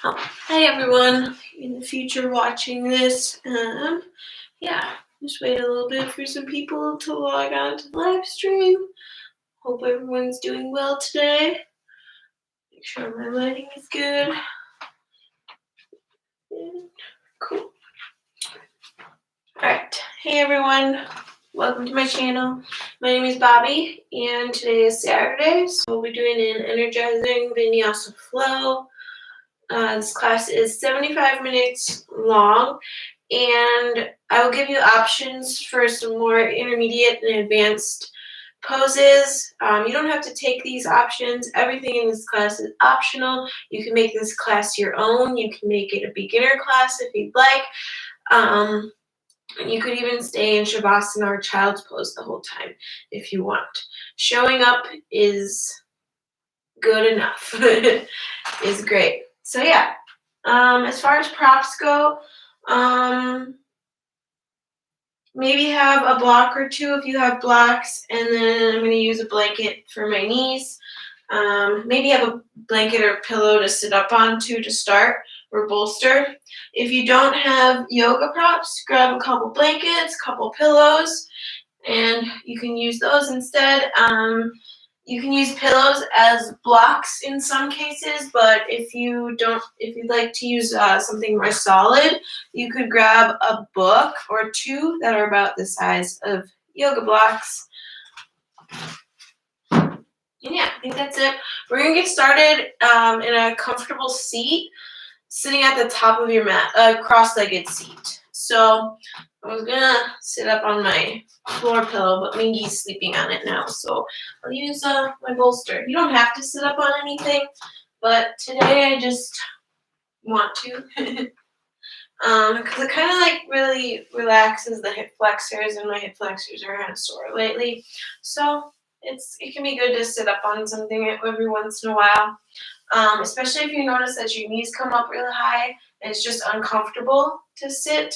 Oh, hi everyone in the future watching this. Just wait a little bit for some people to log on to the live stream. Hope everyone's doing well today. Make sure my lighting is good. Cool. Alright, hey everyone. Welcome to my channel. My name is Bobbie, and today is Saturday, so we'll be doing an Energizing Vinyasa flow. This class is 75 minutes long, and I will give you options for some more intermediate and advanced poses. You don't have to take these options. Everything in this class is optional. You can make this class your own. You can make it a beginner class if you'd like. You could even stay in Shavasana or Child's Pose the whole time if you want. Showing up is good enough. Is great. So yeah, as far as props go, maybe have a block or two if you have blocks, and then I'm going to use a blanket for my knees. Maybe have a blanket or pillow to sit up on to start, or bolster. If you don't have yoga props, grab a couple blankets, couple pillows, and you can use those instead. You can use pillows as blocks in some cases, but if you'd like to use something more solid, you could grab a book or two that are about the size of yoga blocks. And yeah, I think that's it. We're going to get started in a comfortable seat, sitting at the top of your mat, a cross-legged seat. So I was going to sit up on my floor pillow, but Mingy's sleeping on it now, so I'll use my bolster. You don't have to sit up on anything, but today I just want to. Because it kind of like really relaxes the hip flexors, and my hip flexors are kind of sore lately. So it can be good to sit up on something every once in a while. Especially if you notice that your knees come up really high and it's just uncomfortable to sit.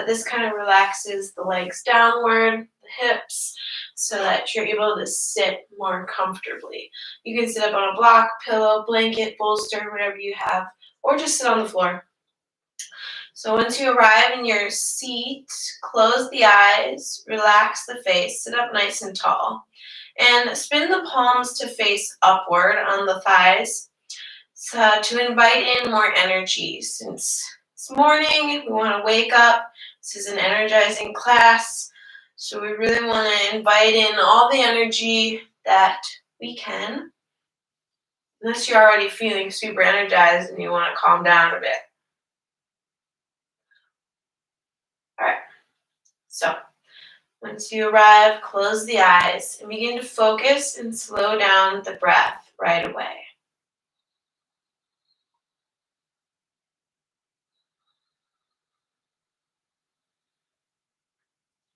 This kind of relaxes the legs downward, the hips, so that you're able to sit more comfortably. You can sit up on a block, pillow, blanket, bolster, whatever you have, or just sit on the floor. So once you arrive in your seat, close the eyes, relax the face, sit up nice and tall. And spin the palms to face upward on the thighs to invite in more energy. Since it's morning, we want to wake up. This is an energizing class, so we really want to invite in all the energy that we can. Unless you're already feeling super energized and you want to calm down a bit. All right, so once you arrive, close the eyes and begin to focus and slow down the breath right away.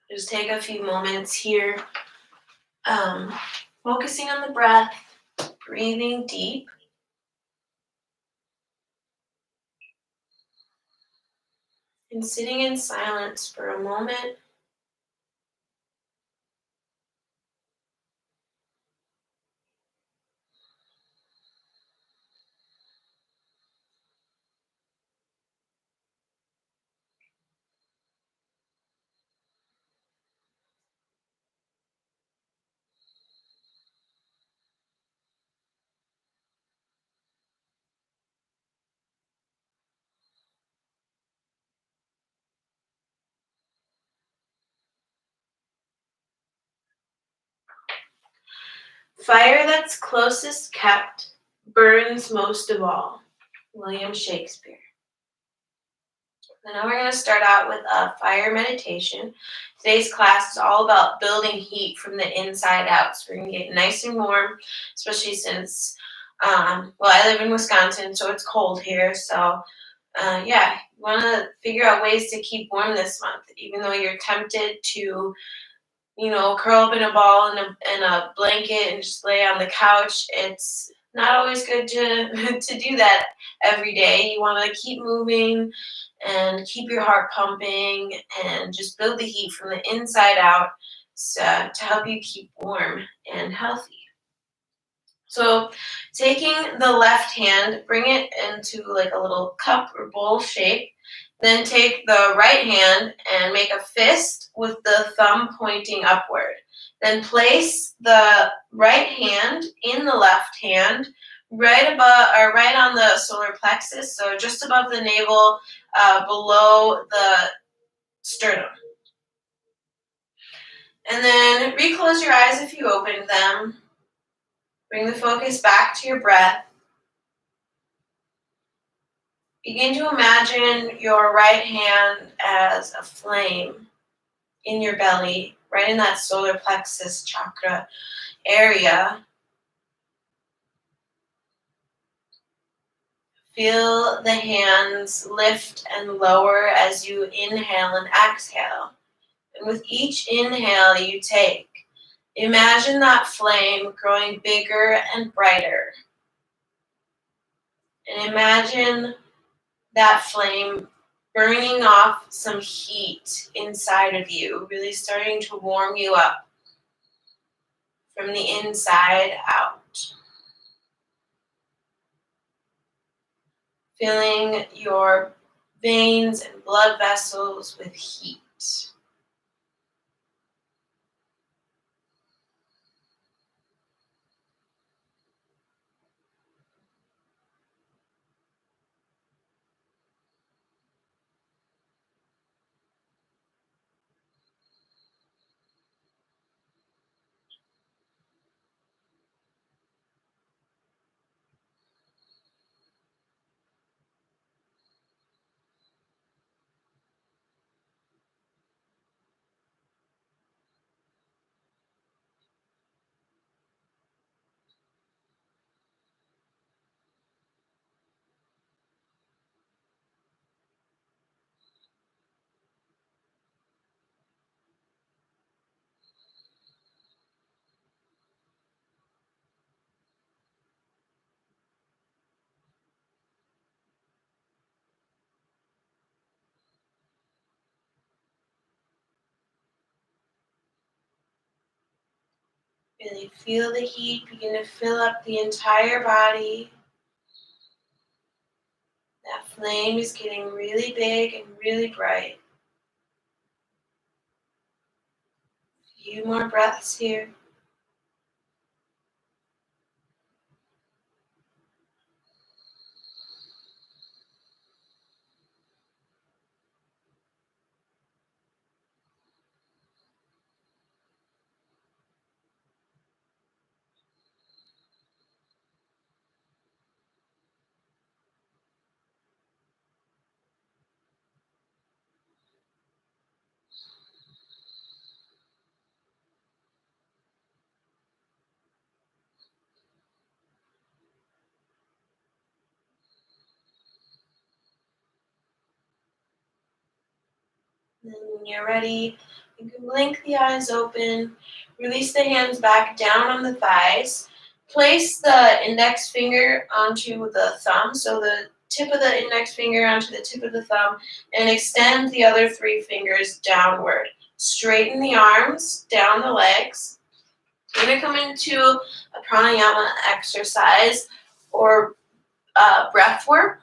Just take a few moments here, focusing on the breath, breathing deep. And sitting in silence for a moment. Fire that's closest kept burns most of all. William Shakespeare. And now we're going to start out with a fire meditation. Today's class is all about building heat from the inside out. So we're going to get nice and warm, especially since, I live in Wisconsin, so it's cold here. So, you want to figure out ways to keep warm this month, even though you're tempted to curl up in a ball in a blanket and just lay on the couch. It's not always good to do that every day. You want to keep moving and keep your heart pumping and just build the heat from the inside out to help you keep warm and healthy. So taking the left hand, bring it into like a little cup or bowl shape. Then take the right hand and make a fist with the thumb pointing upward. Then place the right hand in the left hand, right above or right on the solar plexus, so just above the navel, below the sternum. And then reclose your eyes if you opened them. Bring the focus back to your breath. Begin to imagine your right hand as a flame in your belly, right in that solar plexus chakra area. Feel the hands lift and lower as you inhale and exhale. And with each inhale you take, imagine that flame growing bigger and brighter. And imagine that flame burning off some heat inside of you, really starting to warm you up from the inside out. Filling your veins and blood vessels with heat. Really feel the heat begin to fill up the entire body. That flame is getting really big and really bright. A few more breaths here. And then when you're ready, you can blink the eyes open, release the hands back down on the thighs, place the index finger onto the thumb, so the tip of the index finger onto the tip of the thumb, and extend the other three fingers downward. Straighten the arms, down the legs. You're going to come into a pranayama exercise or breath work.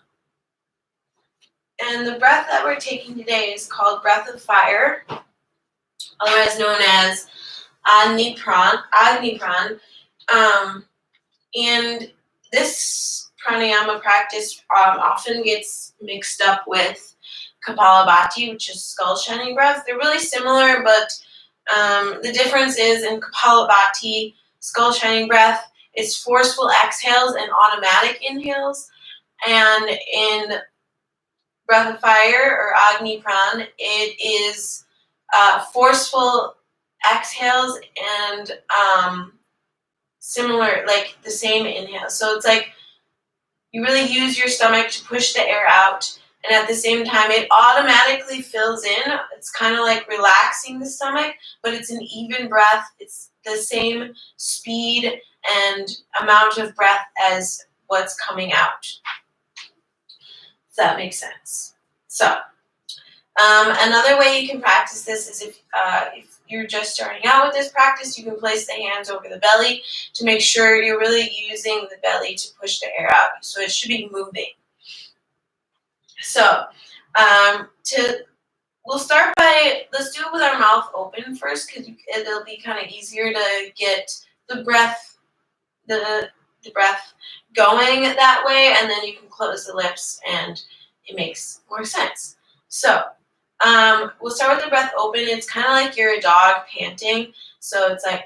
And the breath that we're taking today is called breath of fire, otherwise known as Agni Pran. And this pranayama practice often gets mixed up with Kapalabhati, which is skull shining breath. They're really similar, but the difference is in Kapalabhati, skull shining breath, is forceful exhales and automatic inhales. And in breath of fire or Agni Pran, it is forceful exhales and similar, like the same inhale. So it's like you really use your stomach to push the air out, and at the same time it automatically fills in. It's kind of like relaxing the stomach, but it's an even breath. It's the same speed and amount of breath as what's coming out. If that makes sense. So Another way you can practice this is if you're just starting out with this practice, you can place the hands over the belly to make sure you're really using the belly to push the air out. So it should be moving. So we'll start by, let's do it with our mouth open first, because it'll be kind of easier to get the breath going that way, and then you can close the lips and it makes more sense. So we'll start with the breath open. It's kind of like you're a dog panting. So it's like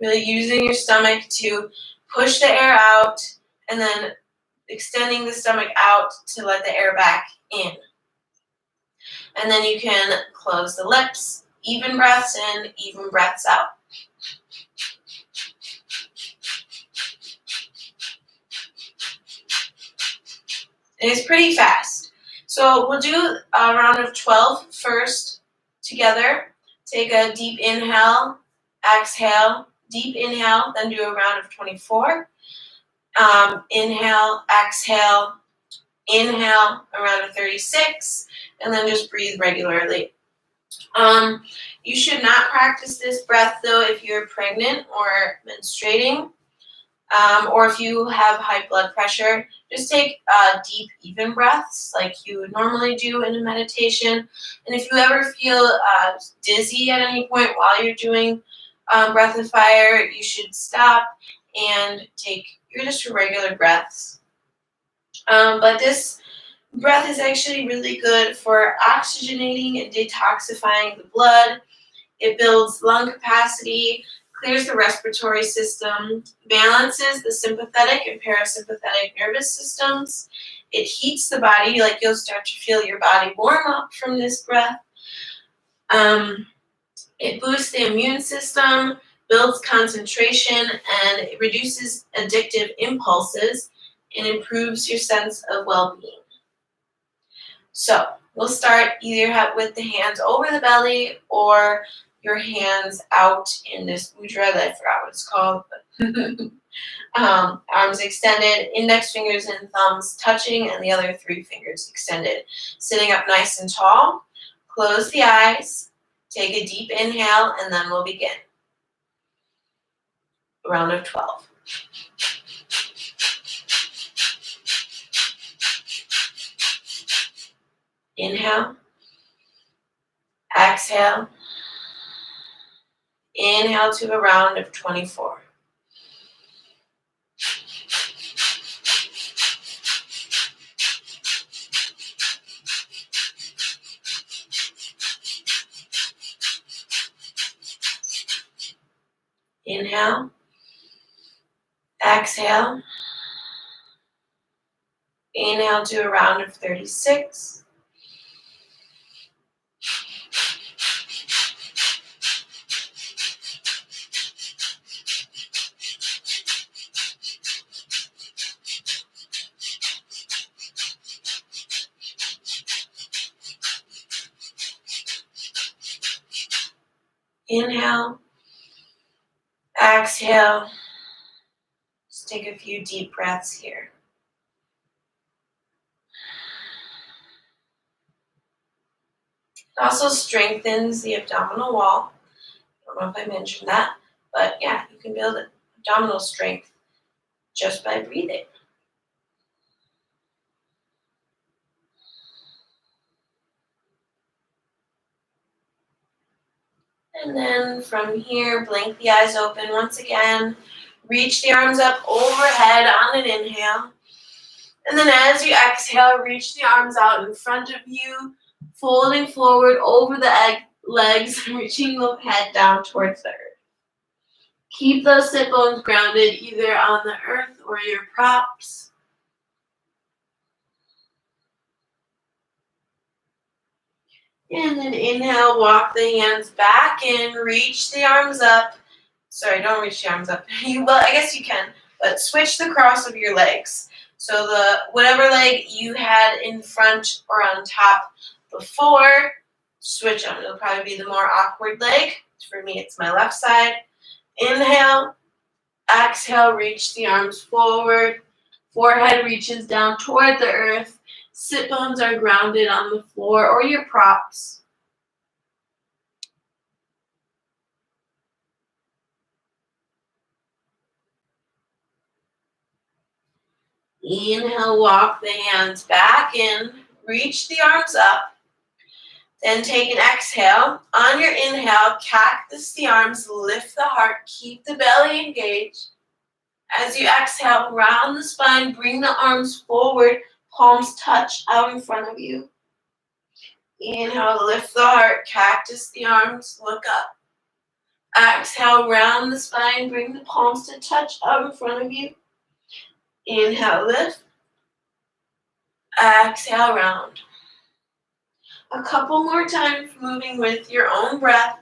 really using your stomach to push the air out, and then extending the stomach out to let the air back in. And then you can close the lips, even breaths in, even breaths out. And it's pretty fast. So we'll do a round of 12 first together. Take a deep inhale, exhale, deep inhale, then do a round of 24. Inhale, exhale, inhale, a round of 36, and then just breathe regularly. You should not practice this breath though if you're pregnant or menstruating, or if you have high blood pressure. Just take deep, even breaths like you would normally do in a meditation. And if you ever feel dizzy at any point while you're doing breath of fire, you should stop and take just your regular breaths. But this breath is actually really good for oxygenating and detoxifying the blood. It builds lung capacity, clears the respiratory system, balances the sympathetic and parasympathetic nervous systems. It heats the body, like you'll start to feel your body warm up from this breath. It boosts the immune system, builds concentration, and it reduces addictive impulses and improves your sense of well-being. So we'll start either with the hands over the belly or your hands out in this mudra that I forgot what it's called. Arms extended, index fingers and thumbs touching, and the other 3 fingers extended. Sitting up nice and tall. Close the eyes. Take a deep inhale, and then we'll begin. A round of 12. Inhale. Exhale. Inhale to a round of 24. Inhale. Exhale. Inhale to a round of 36. Inhale. Exhale. Just take a few deep breaths here. It also strengthens the abdominal wall. I don't know if I mentioned that, but yeah, you can build abdominal strength just by breathing. And then from here, blink the eyes open once again. Reach the arms up overhead on an inhale. And then as you exhale, reach the arms out in front of you, folding forward over the legs, reaching the head down towards the earth. Keep those sit bones grounded either on the earth or your props. And then inhale, walk the hands back in, reach the arms up. Sorry, don't reach the arms up. Well, I guess you can, but switch the cross of your legs. So whatever leg you had in front or on top before, switch them. It'll probably be the more awkward leg. For me, it's my left side. Inhale, exhale, reach the arms forward. Forehead reaches down toward the earth. Sit bones are grounded on the floor or your props. Inhale, walk the hands back in. Reach the arms up. Then take an exhale. On your inhale, cactus the arms, lift the heart, keep the belly engaged. As you exhale, round the spine, bring the arms forward, palms touch out in front of you. Inhale, lift the heart, cactus the arms, look up. Exhale, round the spine, bring the palms to touch out in front of you. Inhale, lift. Exhale, round. A couple more times, moving with your own breath.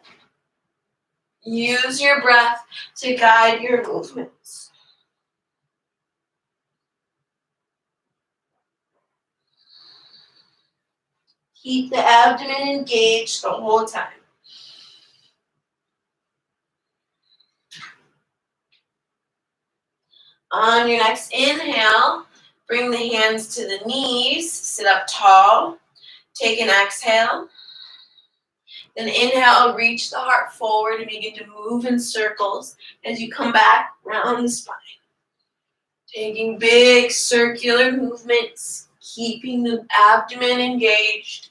Use your breath to guide your movements. Keep the abdomen engaged the whole time. On your next inhale, bring the hands to the knees, sit up tall. Take an exhale. Then inhale, reach the heart forward and begin to move in circles as you come back round the spine. Taking big circular movements, keeping the abdomen engaged.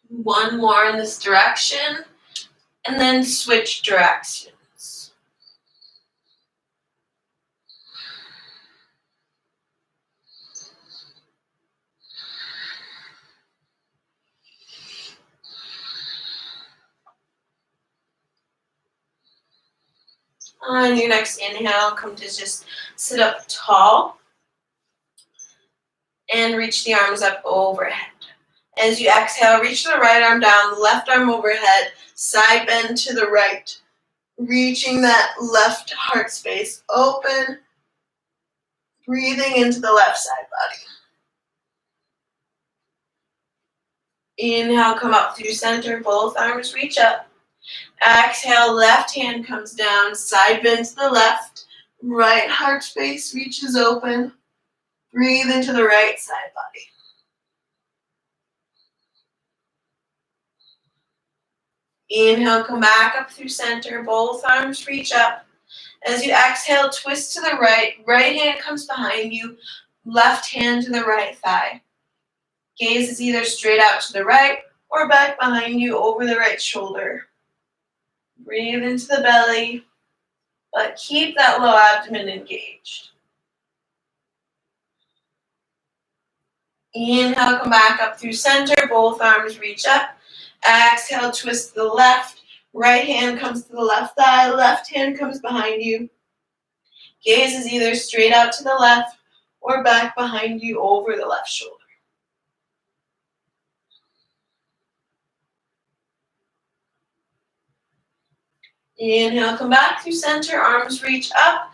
One more in this direction, and then switch directions. On your next inhale, come to just sit up tall and reach the arms up overhead. As you exhale, reach the right arm down, left arm overhead, side bend to the right, reaching that left heart space open, breathing into the left side body. Inhale, come up through center, both arms reach up. Exhale, left hand comes down, side bend to the left, right heart space reaches open. Breathe into the right side body. Inhale, come back up through center, both arms reach up. As you exhale, twist to the right, right hand comes behind you, left hand to the right thigh. Gaze is either straight out to the right or back behind you over the right shoulder. Breathe into the belly, but keep that low abdomen engaged. Inhale, come back up through center, both arms reach up. Exhale, twist to the left, right hand comes to the left thigh, left hand comes behind you. Gaze is either straight out to the left or back behind you over the left shoulder. Inhale, come back through center, arms reach up.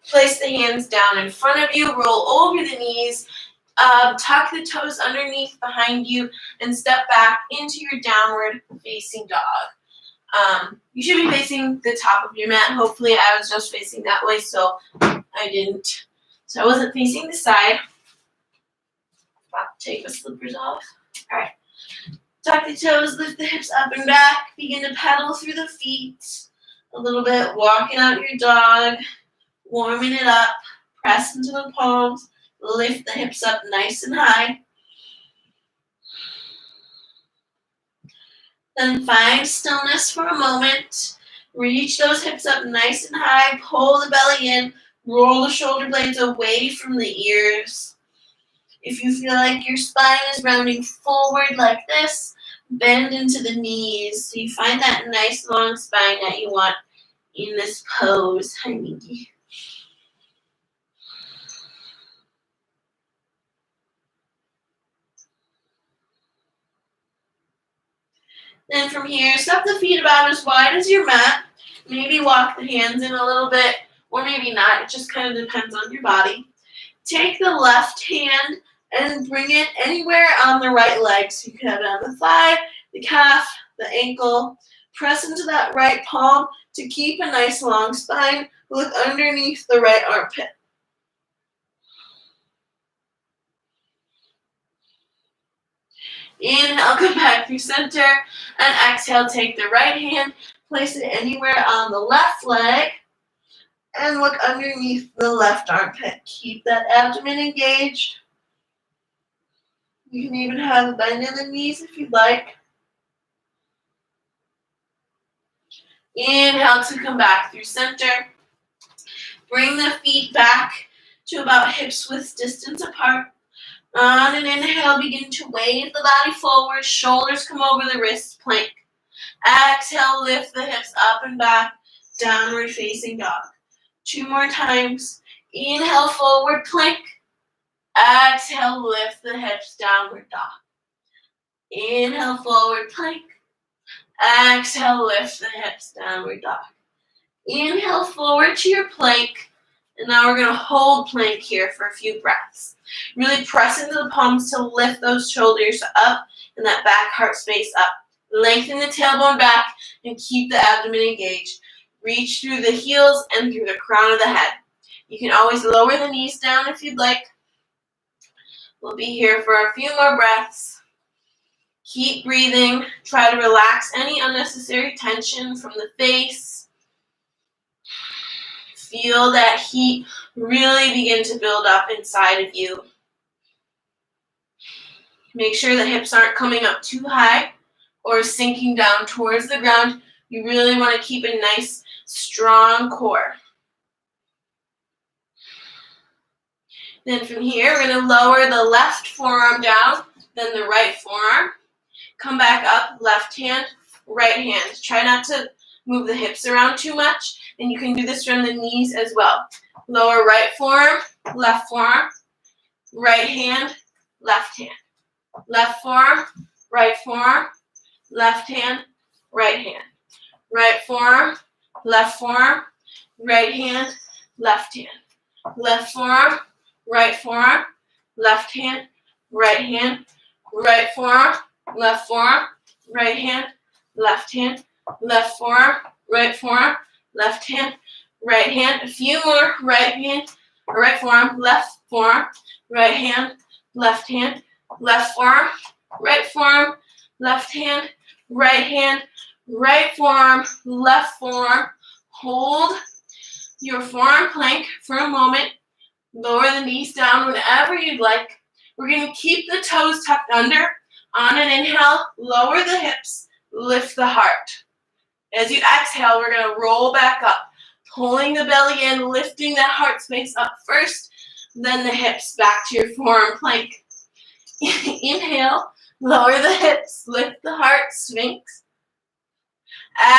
Place the hands down in front of you, roll over the knees, tuck the toes underneath behind you, and step back into your downward facing dog. You should be facing the top of your mat. Hopefully I was just facing that way, so I didn't. So I wasn't facing the side. About to take the slippers off. All right. Tuck the toes, lift the hips up and back. Begin to pedal through the feet a little bit, walking out your dog, warming it up. Press into the palms. Lift the hips up nice and high. Then find stillness for a moment. Reach those hips up nice and high. Pull the belly in. Roll the shoulder blades away from the ears. If you feel like your spine is rounding forward like this, bend into the knees so you find that nice long spine that you want in this pose. Hi, Minky. Then from here, step the feet about as wide as your mat. Maybe walk the hands in a little bit, or maybe not. It just kind of depends on your body. Take the left hand and bring it anywhere on the right leg. So you can have it on the thigh, the calf, the ankle. Press into that right palm to keep a nice long spine. Look underneath the right armpit. Inhale, come back through center, and exhale, take the right hand, place it anywhere on the left leg, and look underneath the left armpit. Keep that abdomen engaged. You can even have a bend in the knees if you'd like. Inhale to come back through center. Bring the feet back to about hips width distance apart. On an inhale, begin to wave the body forward. Shoulders come over the wrists, plank. Exhale, lift the hips up and back, downward facing dog. 2 more times. Inhale, forward plank. Exhale, lift the hips, downward dog. Inhale, forward plank. Exhale, lift the hips, downward dog. Inhale, forward to your plank. And now we're going to hold plank here for a few breaths. Really press into the palms to lift those shoulders up and that back heart space up. Lengthen the tailbone back and keep the abdomen engaged. Reach through the heels and through the crown of the head. You can always lower the knees down if you'd like. We'll be here for a few more breaths. Keep breathing. Try to relax any unnecessary tension from the face. Feel that heat really begin to build up inside of you. Make sure the hips aren't coming up too high or sinking down towards the ground. You really want to keep a nice, strong core. Then from here, we're going to lower the left forearm down, then the right forearm. Come back up, left hand, right hand. Try not to move the hips around too much, and you can do this from the knees as well. Lower right forearm, left forearm, right hand, left hand. Left forearm, right forearm, left hand, right hand. Right forearm, left forearm, right hand, left hand. Left forearm, right forearm, left hand, right hand. Right forearm, left forearm, right hand, left hand. Left forearm, right forearm, left hand, right hand. A few more. Right hand, right forearm, left forearm, right hand, left hand. Left forearm, right forearm, left hand, right hand, right forearm, left forearm. Hold your forearm plank for a moment. Lower the knees down whenever you'd like. We're going to keep the toes tucked under. On an inhale, lower the hips, lift the heart. As you exhale, we're going to roll back up, pulling the belly in, lifting that heart space up first, then the hips back to your forearm plank. Inhale, lower the hips, lift the heart, sphinx.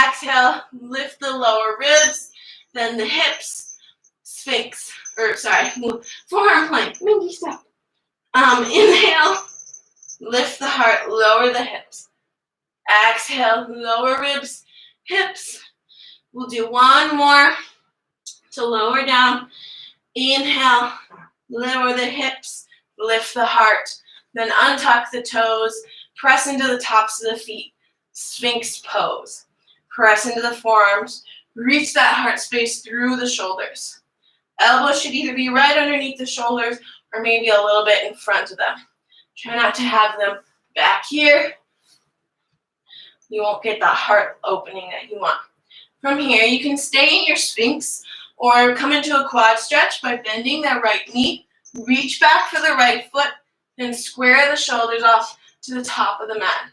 Exhale, lift the lower ribs, then the hips, sphinx. Forearm plank. Mindy, stop. Inhale, lift the heart, lower the hips. Exhale, lower ribs, hips. We'll do one more to lower down. Inhale, lower the hips, lift the heart. Then untuck the toes, press into the tops of the feet, sphinx pose. Press into the forearms, reach that heart space through the shoulders. Elbows should either be right underneath the shoulders or maybe a little bit in front of them. Try not to have them back here. You won't get that heart opening that you want. From here, you can stay in your sphinx or come into a quad stretch by bending that right knee, reach back for the right foot, and square the shoulders off to the top of the mat.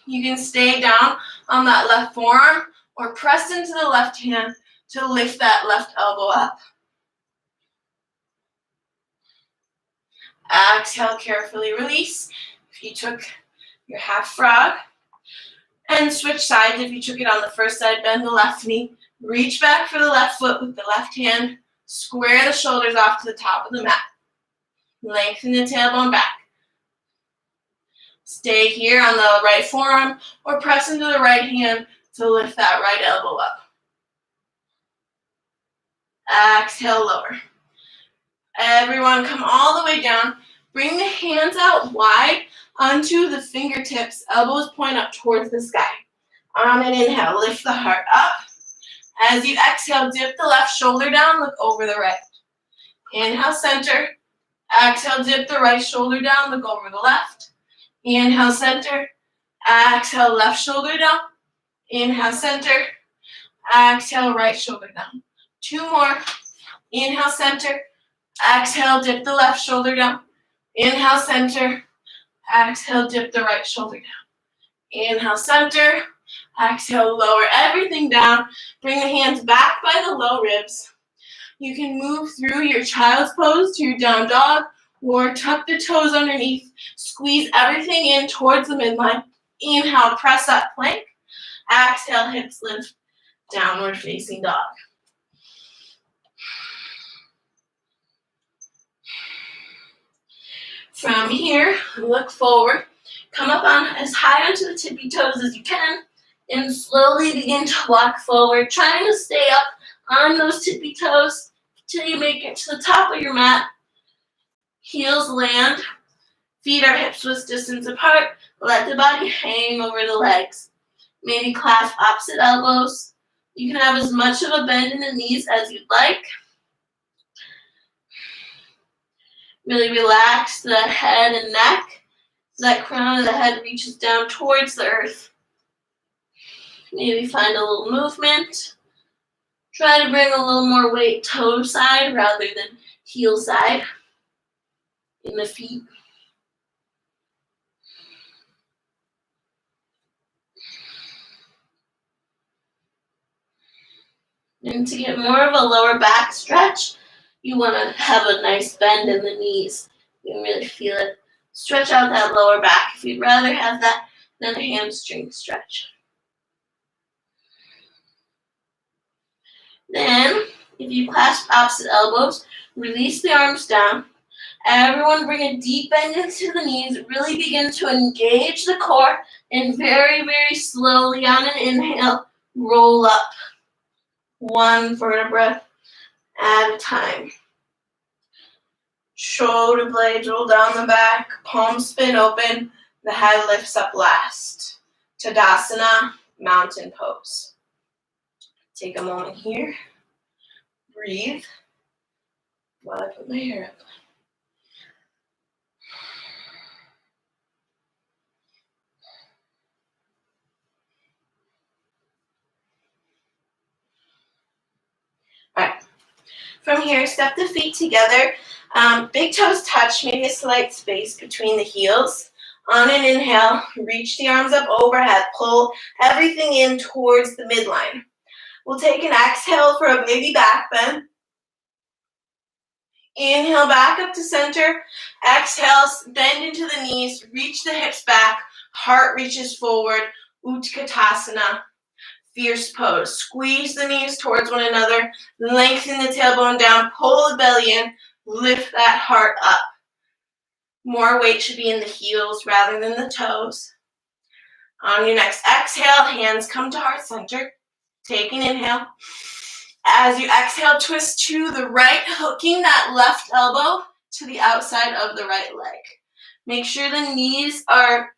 You can stay down on that left forearm or press into the left hand to lift that left elbow up. Exhale, carefully release. If you took your half frog, and switch sides. If you took it on the first side, bend the left knee, reach back for the left foot with the left hand, square the shoulders off to the top of the mat. Lengthen the tailbone back. Stay here on the right forearm or press into the right hand to lift that right elbow up. Exhale, lower. Everyone come all the way down. Bring the hands out wide onto the fingertips. Elbows point up towards the sky. On an inhale, lift the heart up. As you exhale, dip the left shoulder down, look over the right. Inhale, center. Exhale, dip the right shoulder down, look over the left. Inhale, center. Exhale, left shoulder down. Inhale, center. Exhale, right shoulder down. 2 more. Inhale, center. Exhale, dip the left shoulder down. Inhale, center. Exhale, dip the right shoulder down. Inhale, center. Exhale, lower everything down. Bring the hands back by the low ribs. You can move through your child's pose to your down dog or tuck the toes underneath. Squeeze everything in towards the midline. Inhale, press up plank. Exhale, hips lift, downward facing dog. From here, look forward. Come up on as high onto the tippy toes as you can and slowly begin to walk forward, trying to stay up on those tippy toes till you make it to the top of your mat. Heels land, feet are hips width distance apart. Let the body hang over the legs. Maybe clasp opposite elbows. You can have as much of a bend in the knees as you'd like. Really relax the head and neck so that crown of the head reaches down towards the earth. Maybe find a little movement. Try to bring a little more weight toe side rather than heel side in the feet. And to get more of a lower back stretch, you want to have a nice bend in the knees. You can really feel it. Stretch out that lower back if you'd rather have that than a hamstring stretch. Then, if you clasp opposite elbows, release the arms down. Everyone bring a deep bend into the knees. Really begin to engage the core and very, very slowly on an inhale, roll up. 1 vertebra at a time. Shoulder blades roll down the back, palms spin open, the head lifts up last. Tadasana, mountain pose. Take a moment here. Breathe while I put my hair up. All right. From here, step the feet together. Big toes touch, maybe a slight space between the heels. On an inhale, reach the arms up overhead. Pull everything in towards the midline. We'll take an exhale for a baby back bend. Inhale back up to center. Exhale, bend into the knees. Reach the hips back. Heart reaches forward. Utkatasana. Fierce pose. Squeeze the knees towards one another. Lengthen the tailbone down. Pull the belly in. Lift that heart up. More weight should be in the heels rather than the toes. On your next exhale, hands come to heart center. Take an inhale. As you exhale, twist to the right, hooking that left elbow to the outside of the right leg. Make sure the knees are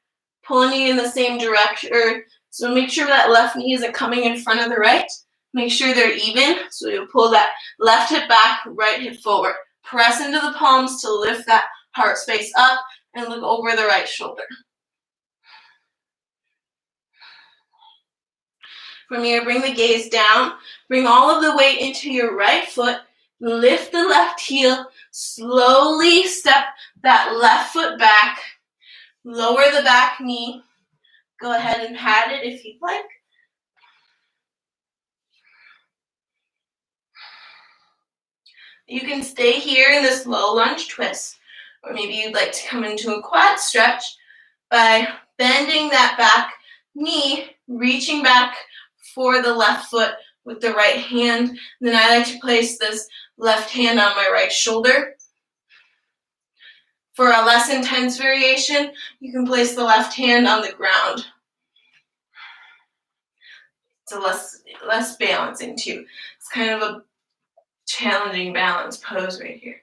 pulling you in the same direction. So make sure that left knee isn't coming in front of the right. Make sure they're even. So you'll pull that left hip back, right hip forward. Press into the palms to lift that heart space up and look over the right shoulder. From here, bring the gaze down. Bring all of the weight into your right foot. Lift the left heel. Slowly step that left foot back. Lower the back knee. Go ahead and pat it if you'd like. You can stay here in this low lunge twist. Or maybe you'd like to come into a quad stretch by bending that back knee, reaching back for the left foot with the right hand. Then I like to place this left hand on my right shoulder. For a less intense variation, you can place the left hand on the ground. It's a less balancing too. It's kind of a challenging balance pose right here.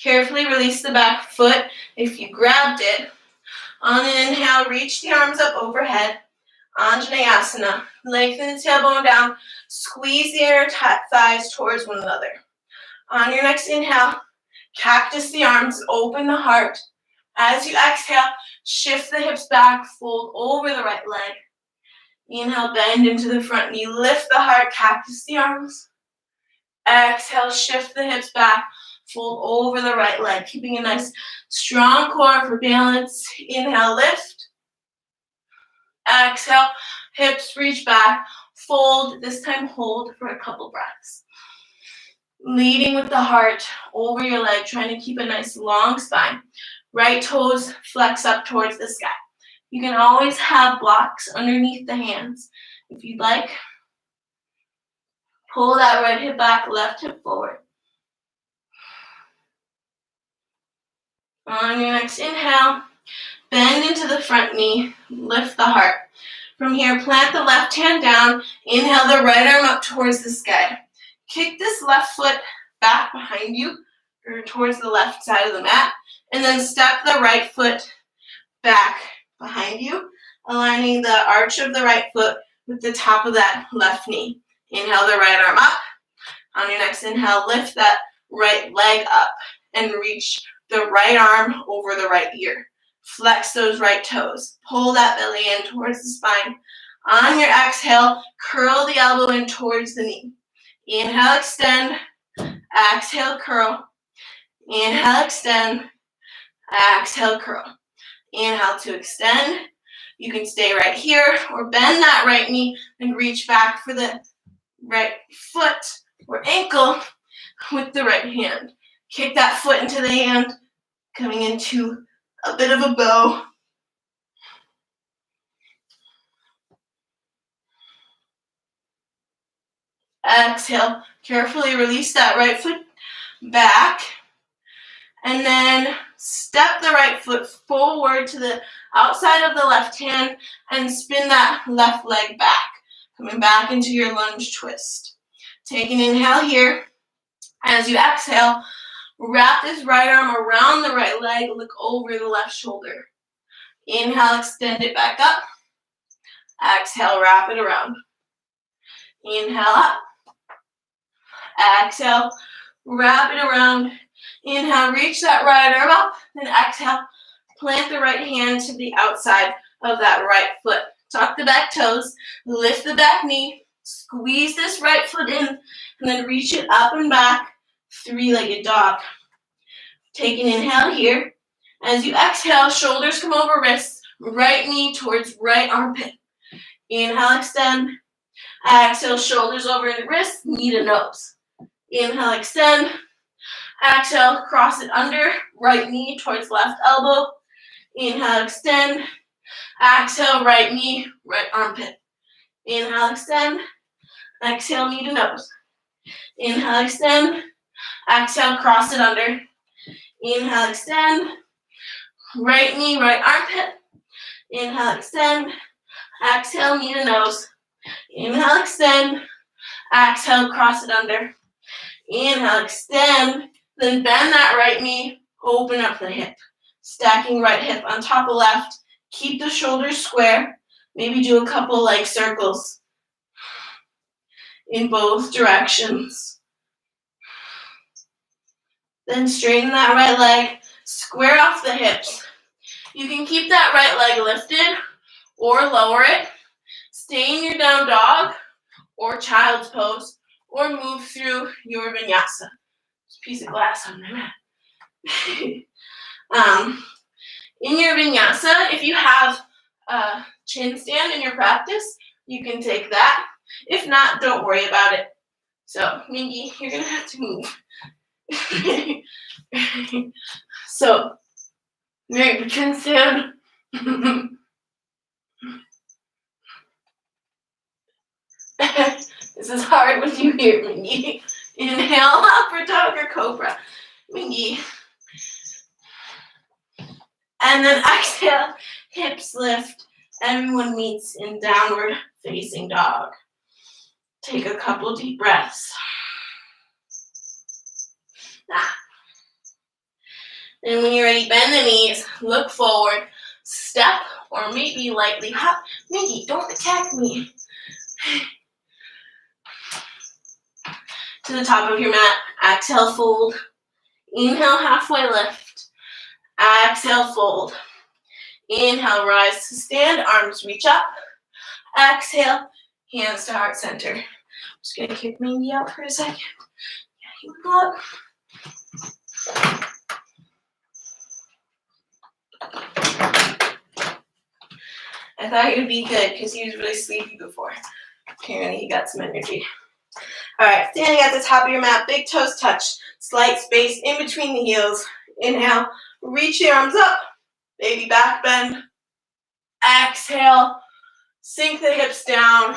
Carefully release the back foot if you grabbed it. On an inhale, reach the arms up overhead. Anjaneyasana. Lengthen the tailbone down. Squeeze the inner thighs towards one another. On your next inhale, cactus the arms, open the heart. As you exhale, shift the hips back, fold over the right leg. Inhale, bend into the front knee, lift the heart, cactus the arms. Exhale, shift the hips back, fold over the right leg, keeping a nice strong core for balance. Inhale, lift. Exhale, hips reach back, fold, this time hold for a couple breaths. Leading with the heart over your leg, trying to keep a nice long spine. Right toes flex up towards the sky. You can always have blocks underneath the hands if you'd like. Pull that right hip back, left hip forward. On your next inhale, bend into the front knee, lift the heart. From here, plant the left hand down, inhale the right arm up towards the sky. Kick this left foot back behind you, or towards the left side of the mat, and then step the right foot back behind you, aligning the arch of the right foot with the top of that left knee. Inhale the right arm up. On your next inhale, lift that right leg up and reach the right arm over the right ear. Flex those right toes. Pull that belly in towards the spine. On your exhale, curl the elbow in towards the knee. Inhale, extend. Exhale, curl. Inhale, extend. Exhale, curl. Inhale to extend. You can stay right here or bend that right knee and reach back for the right foot or ankle with the right hand. Kick that foot into the hand, coming into a bit of a bow. Exhale, carefully release that right foot back. And then step the right foot forward to the outside of the left hand and spin that left leg back, coming back into your lunge twist. Take an inhale here. As you exhale, wrap this right arm around the right leg, look over the left shoulder. Inhale, extend it back up. Exhale, wrap it around. Inhale up. Exhale, wrap it around. Inhale, reach that right arm up. Then exhale, plant the right hand to the outside of that right foot. Tuck the back toes, lift the back knee, squeeze this right foot in, and then reach it up and back, three-legged dog. Take an inhale here. As you exhale, shoulders come over wrists, right knee towards right armpit. Inhale, extend. Exhale, shoulders over the wrists, knee to nose. Inhale, extend. Exhale, cross it under, right knee towards left elbow. Inhale, extend. Exhale, right knee, right armpit. Inhale, extend. Exhale, knee to nose. Inhale, extend. Exhale, cross it under. Inhale, extend. Right knee, right armpit. Inhale, extend. Exhale, knee to nose. Inhale, extend. Exhale, cross it under. Inhale, extend. Then bend that right knee, open up the hip. Stacking right hip on top of left. Keep the shoulders square. Maybe do a couple leg circles in both directions. Then straighten that right leg, square off the hips. You can keep that right leg lifted or lower it. Stay in your down dog or child's pose or move through your vinyasa. There's a piece of glass on my mat. In your vinyasa, if you have a chin stand in your practice, you can take that. If not, don't worry about it. So, Mingy, you're going to have to move. So, make the chin stand. This is hard when you hear Mingy. Inhale, upward dog or cobra. Mingy. And then exhale, hips lift. Everyone meets in downward facing dog. Take a couple deep breaths. Then when you're ready, bend the knees, look forward, step or maybe lightly hop. Mindy, don't attack me. To the top of your mat. Exhale, fold. Inhale, halfway lift. Exhale, fold. Inhale, rise to stand. Arms reach up. Exhale, hands to heart center. Just gonna kick Mindy out for a second. Yeah, you look. I thought you'd be good because he was really sleepy before. Apparently he got some energy. All right, standing at the top of your mat, big toes touch. Slight space in between the heels. Inhale, reach the arms up. Baby back bend. Exhale, sink the hips down.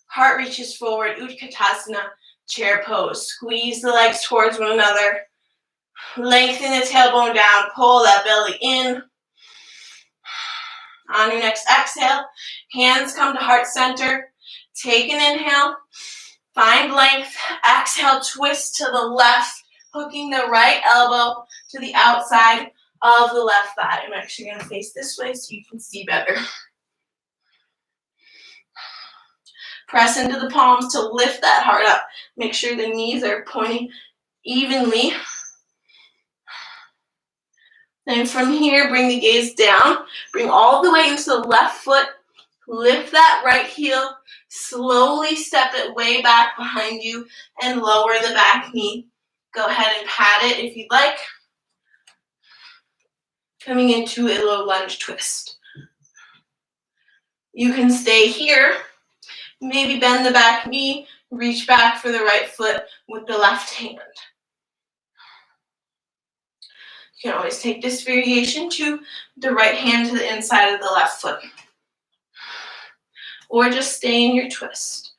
Heart reaches forward. Utkatasana, chair pose. Squeeze the legs towards one another. Lengthen the tailbone down. Pull that belly in. On your next exhale, hands come to heart center. Take an inhale. Find length. Exhale, twist to the left, hooking the right elbow to the outside of the left thigh. I'm actually going to face this way so you can see better. Press into the palms to lift that heart up. Make sure the knees are pointing evenly. Then from here, bring the gaze down. Bring all the way into the left foot. Lift that right heel. Slowly step it way back behind you and lower the back knee. Go ahead and pat it if you'd like. Coming into a low lunge twist. You can stay here. Maybe bend the back knee. Reach back for the right foot with the left hand. You can always take this variation to the right hand to the inside of the left foot. Or just stay in your twist.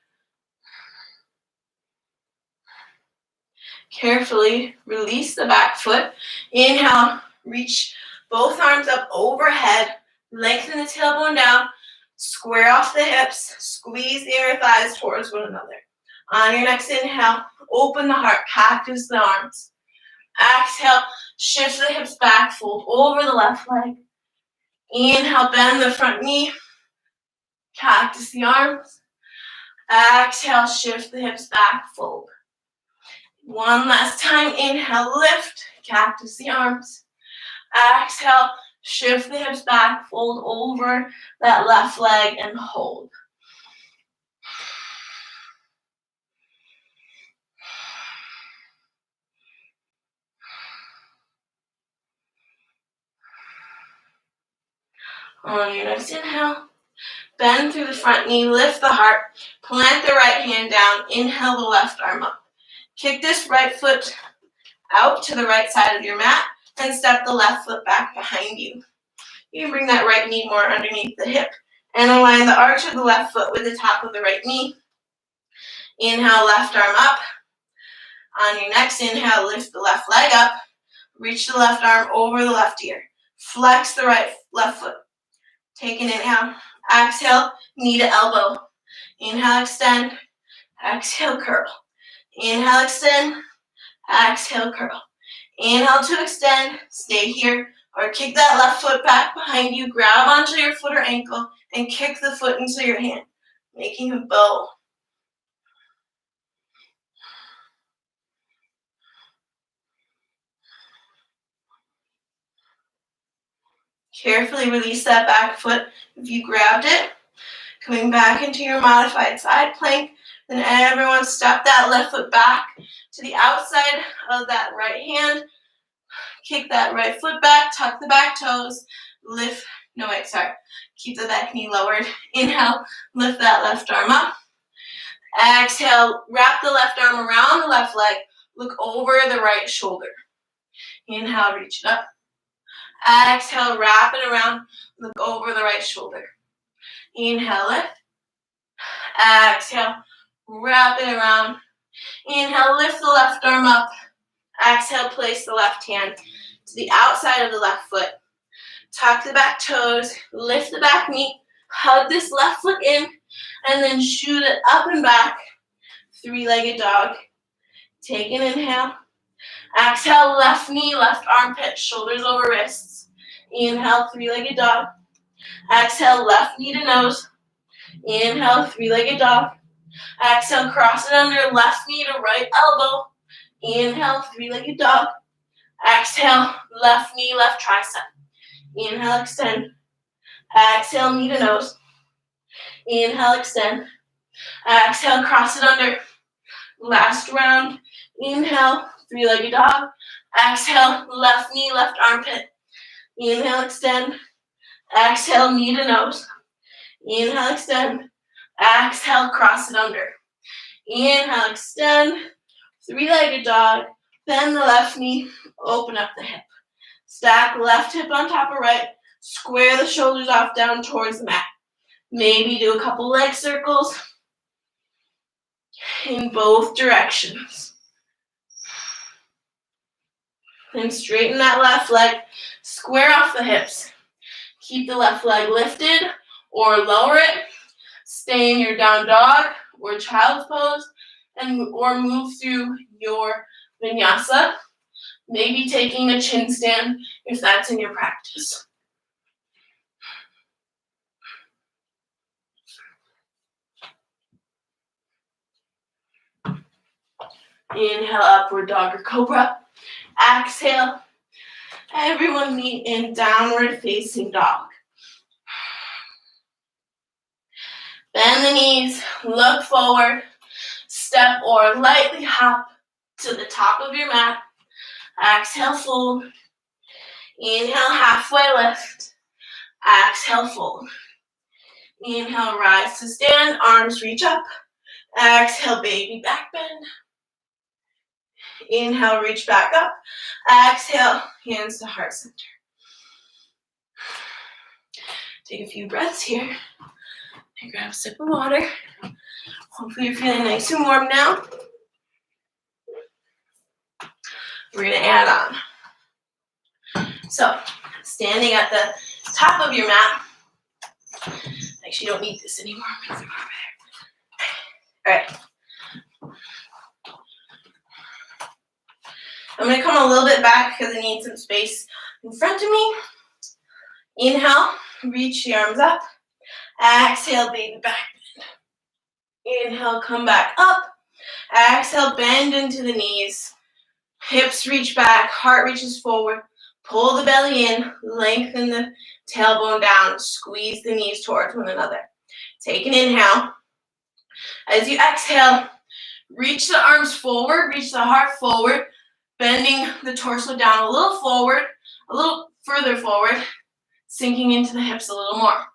Carefully release the back foot. Inhale, reach both arms up overhead. Lengthen the tailbone down. Square off the hips. Squeeze the inner thighs towards one another. On your next inhale, open the heart. Cactus the arms. Exhale, shift the hips back. Fold over the left leg. Inhale, bend the front knee. Cactus the arms. Exhale, shift the hips back, fold. One last time, inhale, lift, cactus the arms. Exhale, shift the hips back, fold over that left leg and hold. On your next inhale, bend through the front knee, lift the heart, plant the right hand down, inhale the left arm up. Kick this right foot out to the right side of your mat and step the left foot back behind you. You can bring that right knee more underneath the hip and align the arch of the left foot with the top of the right knee. Inhale, left arm up. On your next inhale, lift the left leg up. Reach the left arm over the left ear. Flex the left foot. Take an inhale. Exhale, knee to elbow. Inhale, extend. Exhale, curl. Inhale, extend. Exhale, curl. Inhale to extend. Stay here. Or kick that left foot back behind you. Grab onto your foot or ankle and kick the foot into your hand, making a bow. Carefully release that back foot if you grabbed it. Coming back into your modified side plank. Then everyone step that left foot back to the outside of that right hand. Kick that right foot back, tuck the back toes, lift, keep the back knee lowered. Inhale, lift that left arm up. Exhale, wrap the left arm around the left leg, look over the right shoulder. Inhale, reach it up. Exhale, wrap it around, look over the right shoulder. Inhale, lift. Exhale, wrap it around. Inhale, lift the left arm up. Exhale, place the left hand to the outside of the left foot. Tuck the back toes, lift the back knee, hug this left foot in, and then shoot it up and back. Three-legged dog. Take an inhale. Exhale, left knee, left armpit, shoulders over wrists. Inhale, three-legged dog. Exhale, left knee to nose. Inhale, three-legged dog. Exhale, cross it under, left knee to right elbow. Inhale, three-legged dog. Exhale, left knee, left tricep. Inhale, extend. Exhale, knee to nose. Inhale, extend. Exhale, cross it under. Last round. Inhale, three-legged dog. Exhale, left knee, left armpit. Inhale, extend. Exhale, knee to nose. Inhale, extend. Exhale, cross it under. Inhale, extend. Three-legged dog. Bend the left knee. Open up the hip. Stack left hip on top of right. Square the shoulders off down towards the mat. Maybe do a couple leg circles in both directions. Then straighten that left leg. Square off the hips. Keep the left leg lifted or lower it. Stay in your down dog or child's pose or move through your vinyasa. Maybe taking a chin stand if that's in your practice. Inhale, upward dog or cobra. Exhale. Everyone meet in downward facing dog. Bend the knees, look forward, step or lightly hop to the top of your mat. Exhale, fold. Inhale, halfway lift. Exhale, fold. Inhale, rise to stand, arms reach up. Exhale, baby back bend. Inhale, reach back up. Exhale, hands to heart center. Take a few breaths here. And grab a sip of water. Hopefully you're feeling nice and warm now. We're going to add on. So, standing at the top of your mat. Actually, you don't need this anymore. I'm going to throw it over there. All right. I'm going to come a little bit back because I need some space in front of me. Inhale, reach the arms up. Exhale, baby back bend. Inhale, come back up. Exhale, bend into the knees. Hips reach back, heart reaches forward. Pull the belly in, lengthen the tailbone down, squeeze the knees towards one another. Take an inhale. As you exhale, reach the arms forward, reach the heart forward, bending the torso down a little forward, a little further forward, sinking into the hips a little more.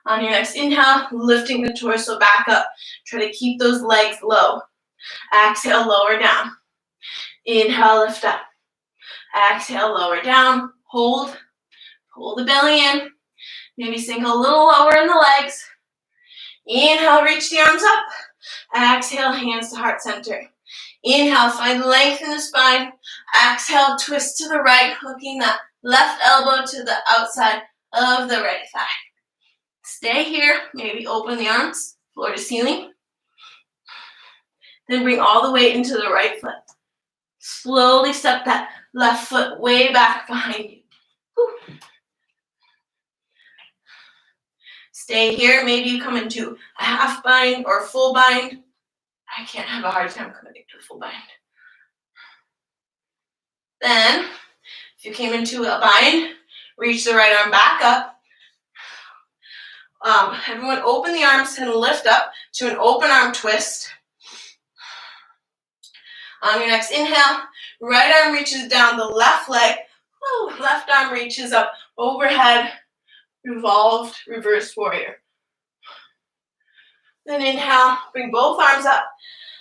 On your next inhale, lifting the torso back up. Try to keep those legs low. Exhale, lower down. Inhale, lift up. Exhale, lower down. Hold. Pull the belly in. Maybe sink a little lower in the legs. Inhale, reach the arms up. Exhale, hands to heart center. Inhale, find length in the spine. Exhale, twist to the right, hooking that left elbow to the outside of the right thigh. Stay here. Maybe open the arms, floor to ceiling. Then bring all the weight into the right foot. Slowly step that left foot way back behind you. Whew. Stay here. Maybe you come into a half bind or full bind. I can't have a hard time coming to a full bind. Then, if you came into a bind, reach the right arm back up. Everyone open the arms and lift up to an open arm twist. On your next inhale, right arm reaches down the left leg. Left arm reaches up overhead, revolved, reverse warrior. Then inhale, bring both arms up,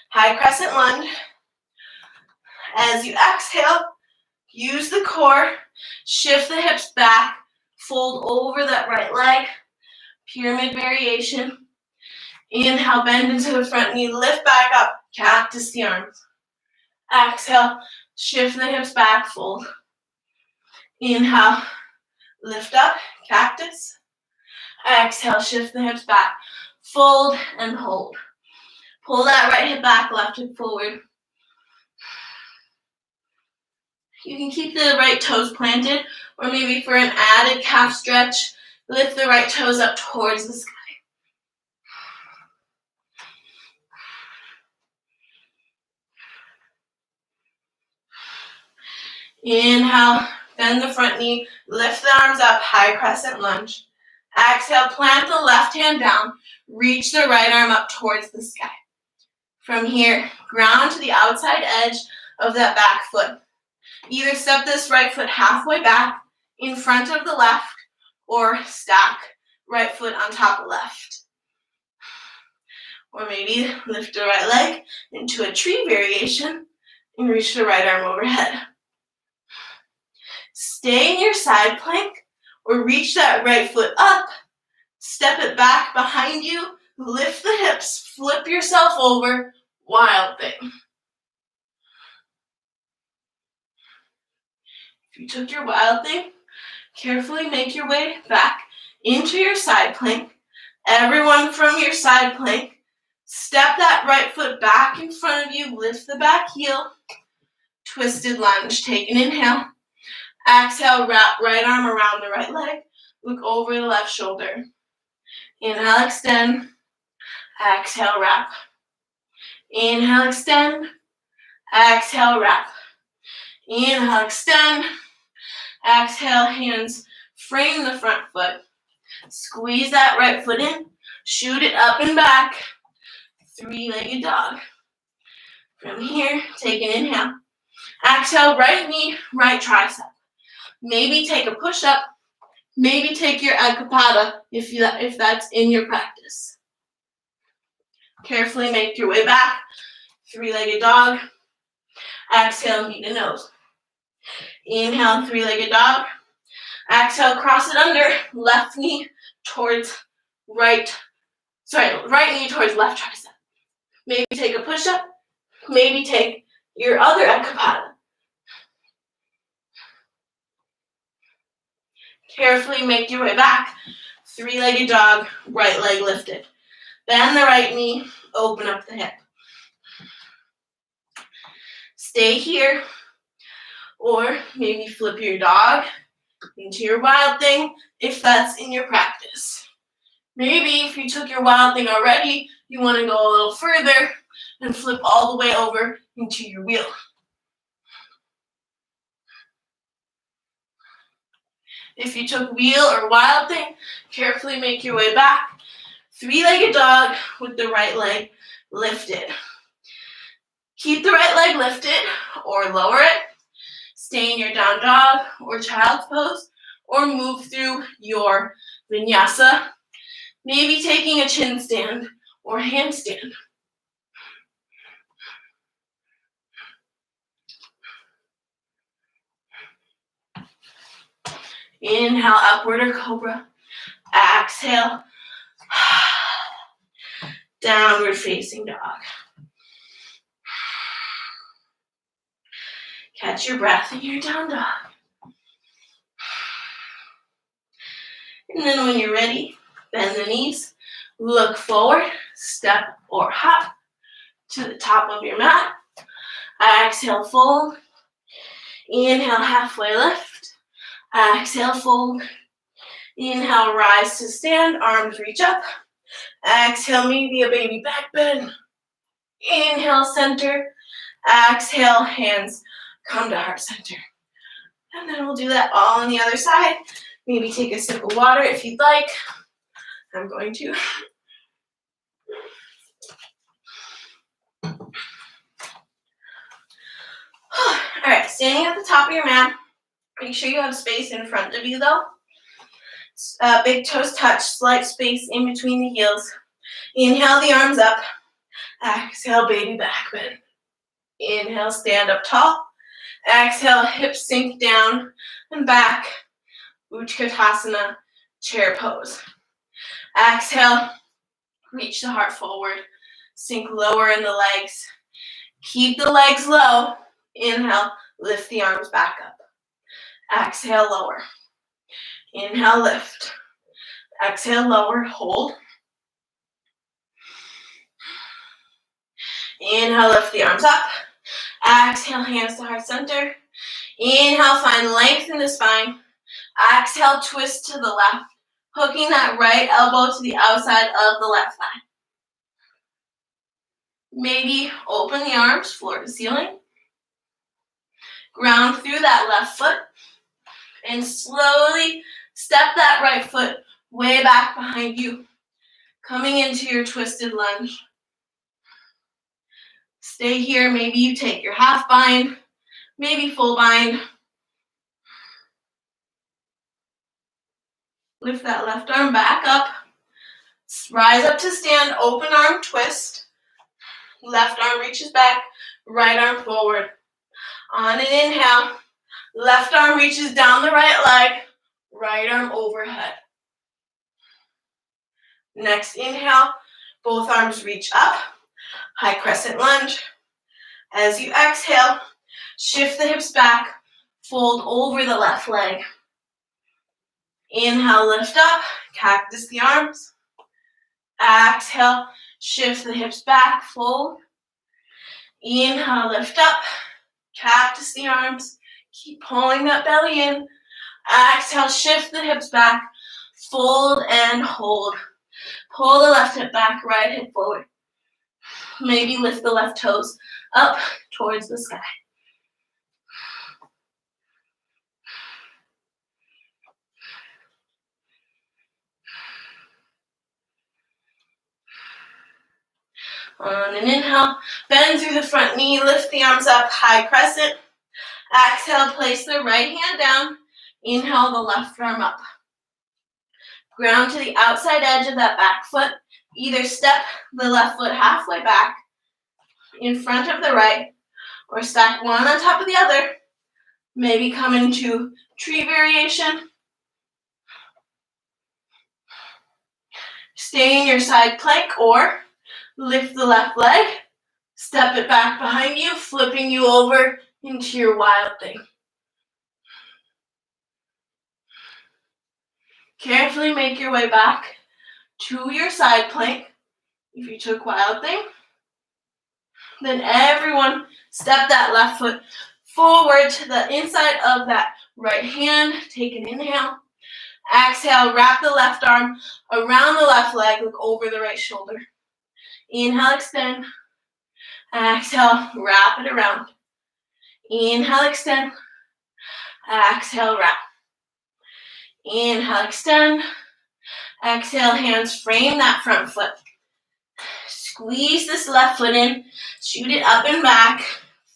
high crescent lunge. As you exhale, use the core, shift the hips back, fold over that right leg, pyramid variation. Inhale, bend into the front knee, lift back up, cactus the arms. Exhale, shift the hips back, fold. Inhale, lift up, cactus. Exhale, shift the hips back, fold and hold. Pull that right hip back, left hip forward. You can keep the right toes planted, or maybe for an added calf stretch, lift the right toes up towards the sky. Inhale, bend the front knee, lift the arms up, high crescent lunge. Exhale, plant the left hand down, reach the right arm up towards the sky. From here, ground to the outside edge of that back foot. Either step this right foot halfway back in front of the left, or stack right foot on top of left. Or maybe lift the right leg into a tree variation and reach the right arm overhead. Stay in your side plank or reach that right foot up, step it back behind you, lift the hips, flip yourself over, wild thing. If you took your wild thing, carefully make your way back into your side plank. Everyone from your side plank, step that right foot back in front of you, lift the back heel, twisted lunge, take an inhale. Exhale, wrap right arm around the right leg, look over the left shoulder. Inhale, extend. Exhale, wrap. Inhale, extend. Exhale, wrap. Inhale, extend. Exhale, hands frame the front foot. Squeeze that right foot in. Shoot it up and back. Three-legged dog. From here, take an inhale. Exhale, right knee, right tricep. Maybe take a push-up. Maybe take your acapata if that's in your practice. Carefully make your way back. Three-legged dog. Exhale, knee to nose. Inhale, three-legged dog. Exhale, cross it under. Left knee towards right knee towards left tricep. Maybe take a push-up. Maybe take your other acapata. Carefully make your way back. Three-legged dog, right leg lifted. Bend the right knee, open up the hip. Stay here, or maybe flip your dog into your wild thing if that's in your practice. Maybe if you took your wild thing already, you want to go a little further and flip all the way over into your wheel. If you took wheel or wild thing, carefully make your way back. Three-legged dog with the right leg lifted. Keep the right leg lifted or lower it. Stay in your down dog or child's pose or move through your vinyasa. Maybe taking a chin stand or handstand. Inhale, upward or cobra. Exhale, downward facing dog. Catch your breath in your down dog. And then when you're ready, bend the knees, look forward, step or hop to the top of your mat. Exhale, fold. Inhale, halfway lift. Exhale, fold. Inhale, rise to stand, arms reach up. Exhale, maybe a baby back bend. Inhale, center. Exhale, hands come to heart center. And then we'll do that all on the other side. Maybe take a sip of water if you'd like. I'm going to. All right, standing at the top of your mat. Make sure you have space in front of you though. Big toes touch, slight space in between the heels. Inhale the arms up. Exhale, baby back bend. Inhale, stand up tall. Exhale, hips sink down and back. Utkatasana, chair pose. Exhale, reach the heart forward. Sink lower in the legs. Keep the legs low. Inhale, lift the arms back up. Exhale, lower. Inhale, lift. Exhale, lower, hold. Inhale, lift the arms up. Exhale, hands to heart center. Inhale, find length in the spine. Exhale, twist to the left, hooking that right elbow to the outside of the left thigh. Maybe open the arms, floor to ceiling. Ground through that left foot. And slowly step that right foot way back behind you, coming into your twisted lunge. Stay here. Maybe you take your half bind, maybe full bind. Lift that left arm back up. Rise up to stand, open arm twist. Left arm reaches back, right arm forward. On an inhale, left arm reaches down the right leg, right arm overhead. Next inhale, both arms reach up, high crescent lunge. As you exhale, shift the hips back, fold over the left leg. Inhale, lift up, cactus the arms. Exhale, shift the hips back, fold. Inhale, lift up, cactus the arms. Keep pulling that belly in. Exhale, shift the hips back, fold and hold. Pull the left hip back, right hip forward. Maybe lift the left toes up towards the sky. On an inhale, bend through the front knee, lift the arms up, high crescent. Exhale, place the right hand down. Inhale, the left arm up. Ground to the outside edge of that back foot. Either step the left foot halfway back in front of the right, or stack one on top of the other. Maybe come into tree variation. Stay in your side plank, or lift the left leg, step it back behind you, flipping you over into your wild thing. Carefully make your way back to your side plank. If you took wild thing, then everyone step that left foot forward to the inside of that right hand. Take an inhale. Exhale, wrap the left arm around the left leg, look over the right shoulder. Inhale, extend. Exhale, wrap it around. Inhale, extend. Exhale, wrap. Inhale, extend. Exhale, hands frame that front foot. Squeeze this left foot in. Shoot it up and back.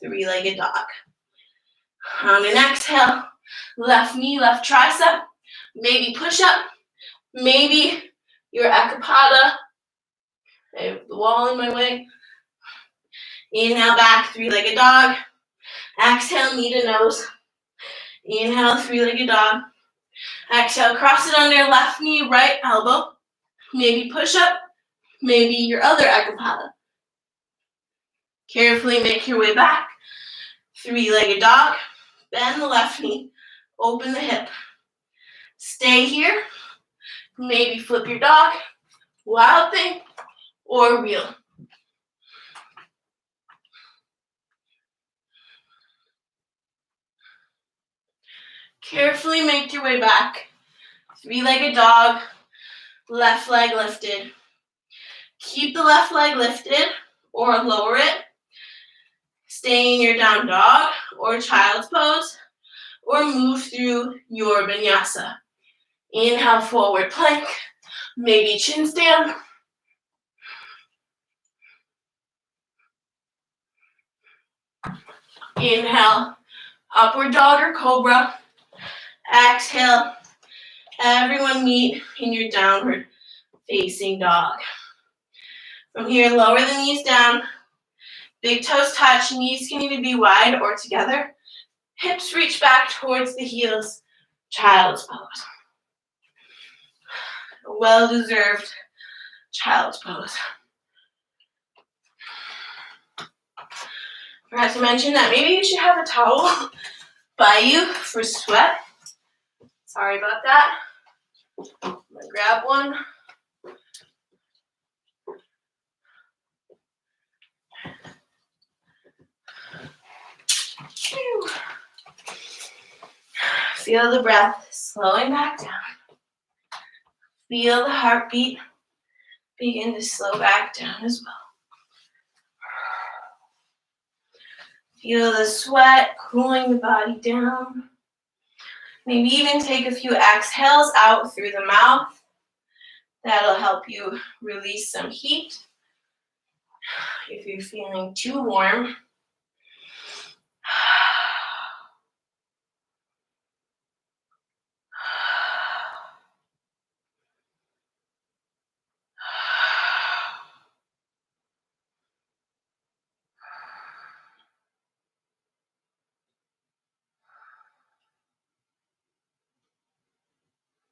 Three-legged dog. On an exhale, left knee, left tricep. Maybe push up. Maybe your acropada. I have the wall in my way. Inhale, back, three-legged dog. Exhale, knee to nose. Inhale, three-legged dog. Exhale, cross it under left knee, right elbow. Maybe push up. Maybe your other acropada. Carefully make your way back. Three-legged dog. Bend the left knee. Open the hip. Stay here. Maybe flip your dog. Wild thing. Or wheel. Carefully make your way back. Three-legged dog. Left leg lifted. Keep the left leg lifted or lower it. Stay in your down dog or child's pose, or move through your vinyasa. Inhale, forward plank. Maybe chin stand. Inhale, upward dog or cobra. Exhale, everyone meet in your downward facing dog. From here, lower the knees down. Big toes touch, knees can either be wide or together. Hips reach back towards the heels. Child's pose. A well-deserved child's pose. Forgot to mention that maybe you should have a towel by you for sweat. Sorry about that. I'm gonna grab one. feel the breath slowing back down. Feel the heartbeat begin to slow back down as well. Feel the sweat cooling the body down. Maybe even take a few exhales out through the mouth. That'll help you release some heat. If you're feeling too warm,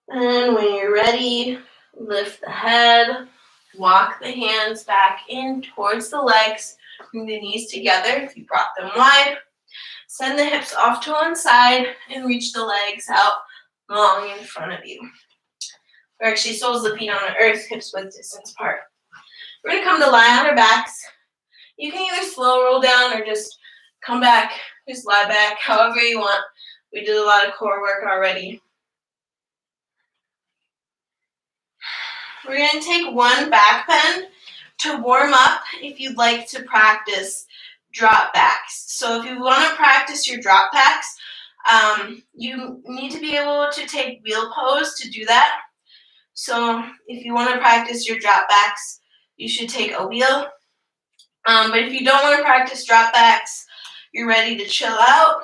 and when you're ready, lift the head, walk the hands back in towards the legs, bring the knees together if you brought them wide. Send the hips off to one side and reach the legs out long in front of you. Or actually, soles of the feet on the earth, hips width distance apart. We're going to come to lie on our backs. You can either slow roll down or just come back, just lie back, however you want. We did a lot of core work already. We're going to take one back bend to warm up if you'd like to practice drop backs. So if you want to practice your drop backs, you need to be able to take wheel pose to do that. So if you want to practice your drop backs, you should take a wheel. But if you don't want to practice drop backs, you're ready to chill out,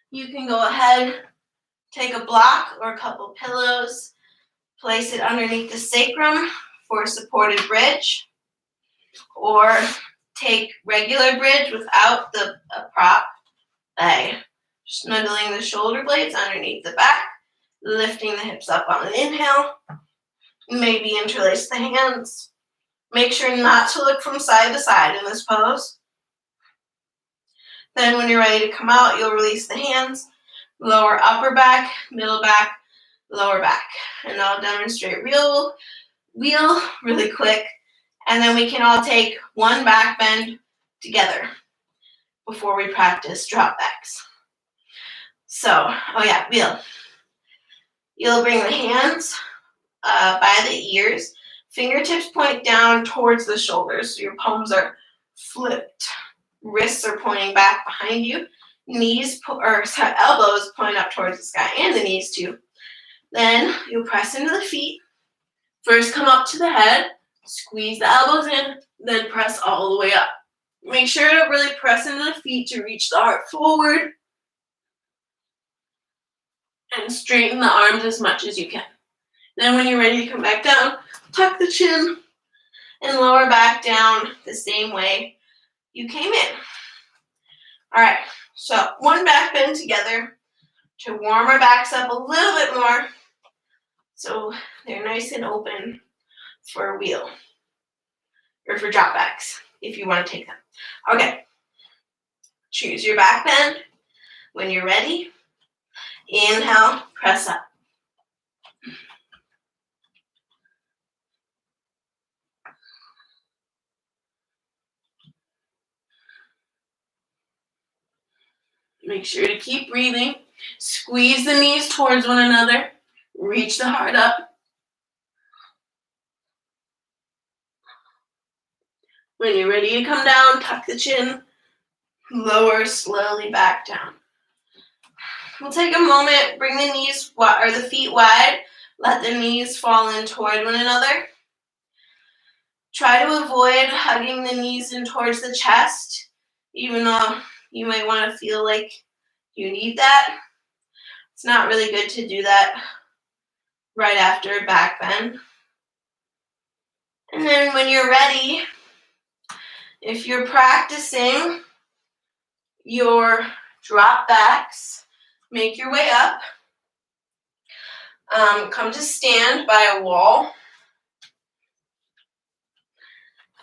you can go ahead, take a block or a couple pillows, place it underneath the sacrum for a supported bridge, or take regular bridge without the prop by snuggling the shoulder blades underneath the back, lifting the hips up on an inhale, maybe interlace the hands. Make sure not to look from side to side in this pose. Then when you're ready to come out, you'll release the hands, lower upper back, middle back, lower back. And I'll demonstrate wheel really quick. And then we can all take one back bend together before we practice drop backs. So, wheel. You'll bring the hands by the ears. Fingertips point down towards the shoulders, so your palms are flipped. Wrists are pointing back behind you. Elbows point up towards the sky, and the knees too. Then you'll press into the feet. First come up to the head, squeeze the elbows in, then press all the way up. Make sure to really press into the feet to reach the heart forward. And straighten the arms as much as you can. Then when you're ready to come back down, tuck the chin and lower back down the same way you came in. All right, so one back bend together to warm our backs up a little bit more so they're nice and open for a wheel or for drop backs if you want to take them. Okay, choose your back bend. When you're ready, inhale, press up. Make sure to keep breathing. Squeeze the knees towards one another. Reach the heart up. When you're ready to come down, tuck the chin. Lower slowly back down. We'll take a moment, bring the knees or the feet wide. Let the knees fall in toward one another. Try to avoid hugging the knees in towards the chest, even though you might want to feel like you need that. It's not really good to do that right after a back bend. And then when you're ready, if you're practicing your drop backs, make your way up. Come to stand by a wall.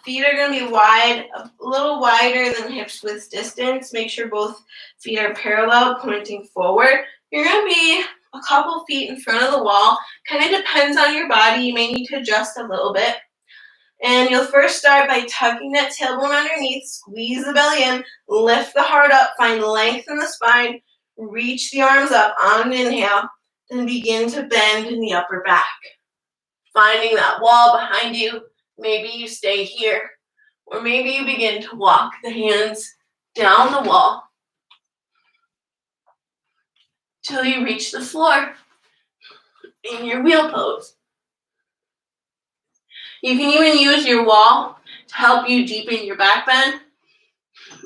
Feet are going to be wide, a little wider than hips width distance. Make sure both feet are parallel, pointing forward. You're going to be a couple feet in front of the wall. Kind of depends on your body. You may need to adjust a little bit. And you'll first start by tucking that tailbone underneath, squeeze the belly in, lift the heart up, find length in the spine, Reach the arms up on an inhale, then begin to bend in the upper back. Finding that wall behind you, maybe you stay here, or maybe you begin to walk the hands down the wall till you reach the floor in your wheel pose. You can even use your wall to help you deepen your back bend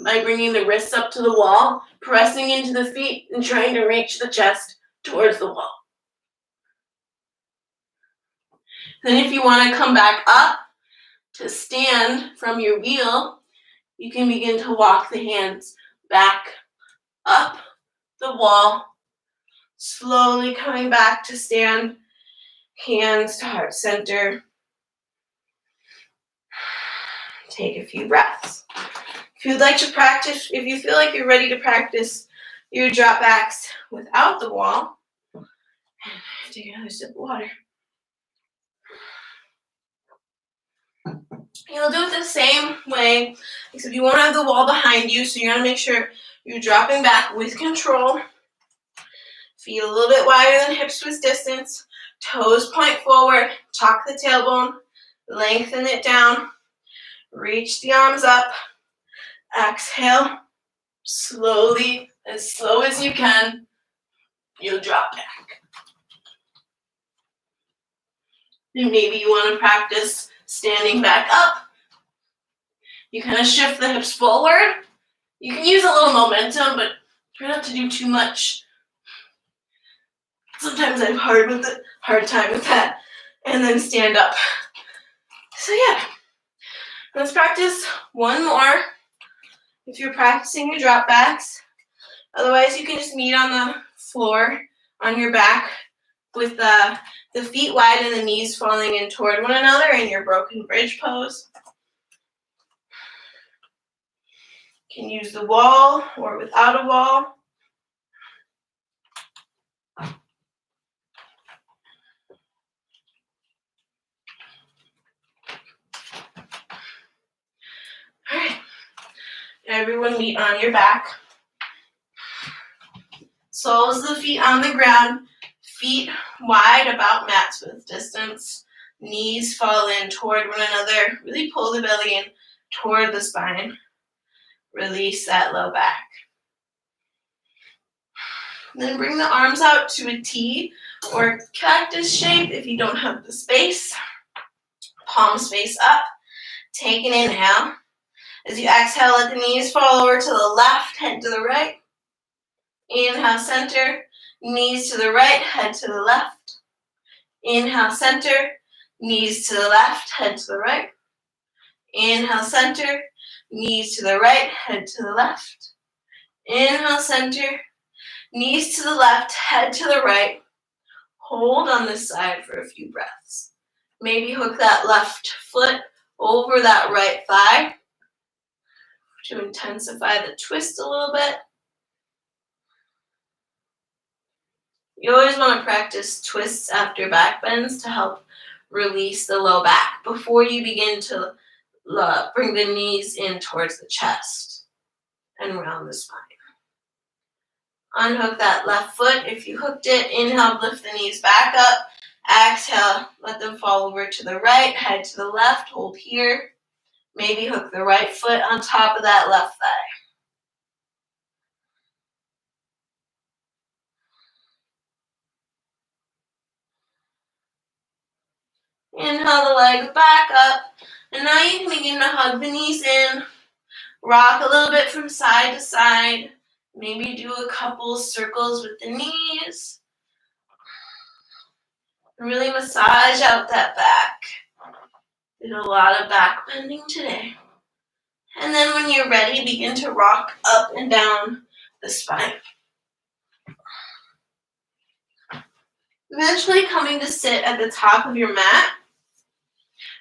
by bringing the wrists up to the wall, pressing into the feet, and trying to reach the chest towards the wall. Then if you want to come back up to stand from your wheel, you can begin to walk the hands back up the wall, slowly coming back to stand, hands to heart center. Take a few breaths. If you'd like to practice, if you feel like you're ready to practice your drop backs without the wall, take another sip of water. You'll do it the same way, except you won't have the wall behind you, so you gotta make sure you're dropping back with control. Feet a little bit wider than hips with distance. Toes point forward. Tuck the tailbone. Lengthen it down. Reach the arms up. Exhale. Slowly, as slow as you can, you'll drop back. And maybe you want to practice standing back up. You kind of shift the hips forward. You can use a little momentum, but try not to do too much. Sometimes I have hard time with that. And then stand up. So yeah, let's practice one more. If you're practicing your drop backs, otherwise you can just meet on the floor on your back with the feet wide and the knees falling in toward one another in your broken bridge pose. You can use the wall or without a wall. All right, everyone meet on your back. Soles of the feet on the ground, feet wide about mat's width distance. Knees fall in toward one another. Really pull the belly in toward the spine. Release that low back. Then bring the arms out to a T or cactus shape if you don't have the space. Palms face up. Take an inhale. As you exhale, let the knees fall over to the left, head to the right. Inhale, center. Knees to the right, head to the left. Inhale, center. Knees to the left, head to the right. Inhale, center. Knees to the right, head to the left. Inhale, center. Knees to the left, head to the right. Hold on this side for a few breaths. Maybe hook that left foot over that right thigh to intensify the twist a little bit. You always want to practice twists after back bends to help release the low back before you begin to bring the knees in towards the chest and around the spine. Unhook that left foot. If you hooked it, inhale, lift the knees back up. Exhale, let them fall over to the right, head to the left, hold here. Maybe hook the right foot on top of that left thigh. Inhale the legs back up. And now you can begin to hug the knees in. Rock a little bit from side to side. Maybe do a couple circles with the knees. Really massage out that back. Did a lot of back bending today. And then when you're ready, begin to rock up and down the spine. Eventually coming to sit at the top of your mat.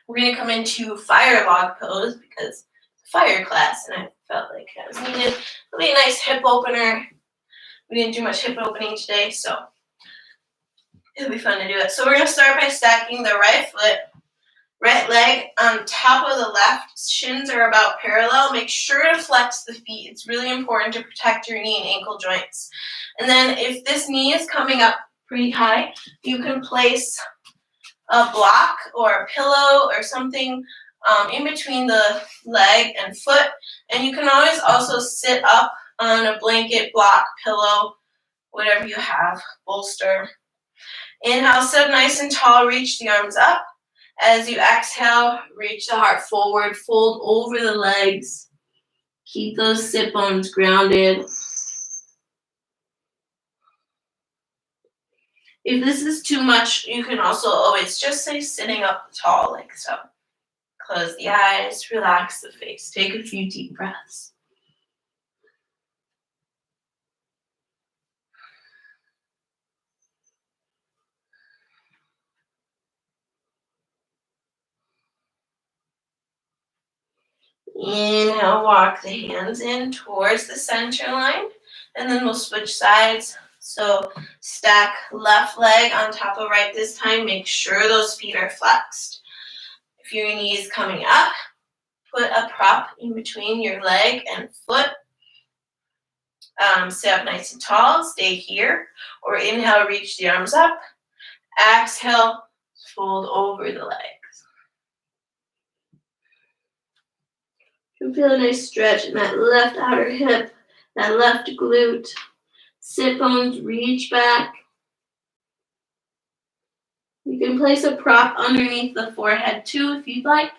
We're going to come into fire log pose because it's a fire class and I felt like that was needed. It'll be a nice hip opener. We didn't do much hip opening today, so it'll be fun to do it. So we're going to start by stacking the right foot Right leg on top of the left, shins are about parallel. Make sure to flex the feet. It's really important to protect your knee and ankle joints. And then if this knee is coming up pretty high, you can place a block or a pillow or something in between the leg and foot. And you can always also sit up on a blanket, block, pillow, whatever you have, bolster. Inhale, sit up nice and tall, reach the arms up. As you exhale, reach the heart forward, fold over the legs. Keep those sit bones grounded. If this is too much, you can also always just say sitting up tall like so. Close the eyes, relax the face. Take a few deep breaths. Inhale, walk the hands in towards the center line, and then we'll switch sides. So stack left leg on top of right this time. Make sure those feet are flexed. If your knee is coming up, put a prop in between your leg and foot. Sit up nice and tall, stay here. Or inhale, reach the arms up. Exhale, fold over the legs. You feel a nice stretch in that left outer hip, that left glute. Sit bones reach back. You can place a prop underneath the forehead too if you'd like.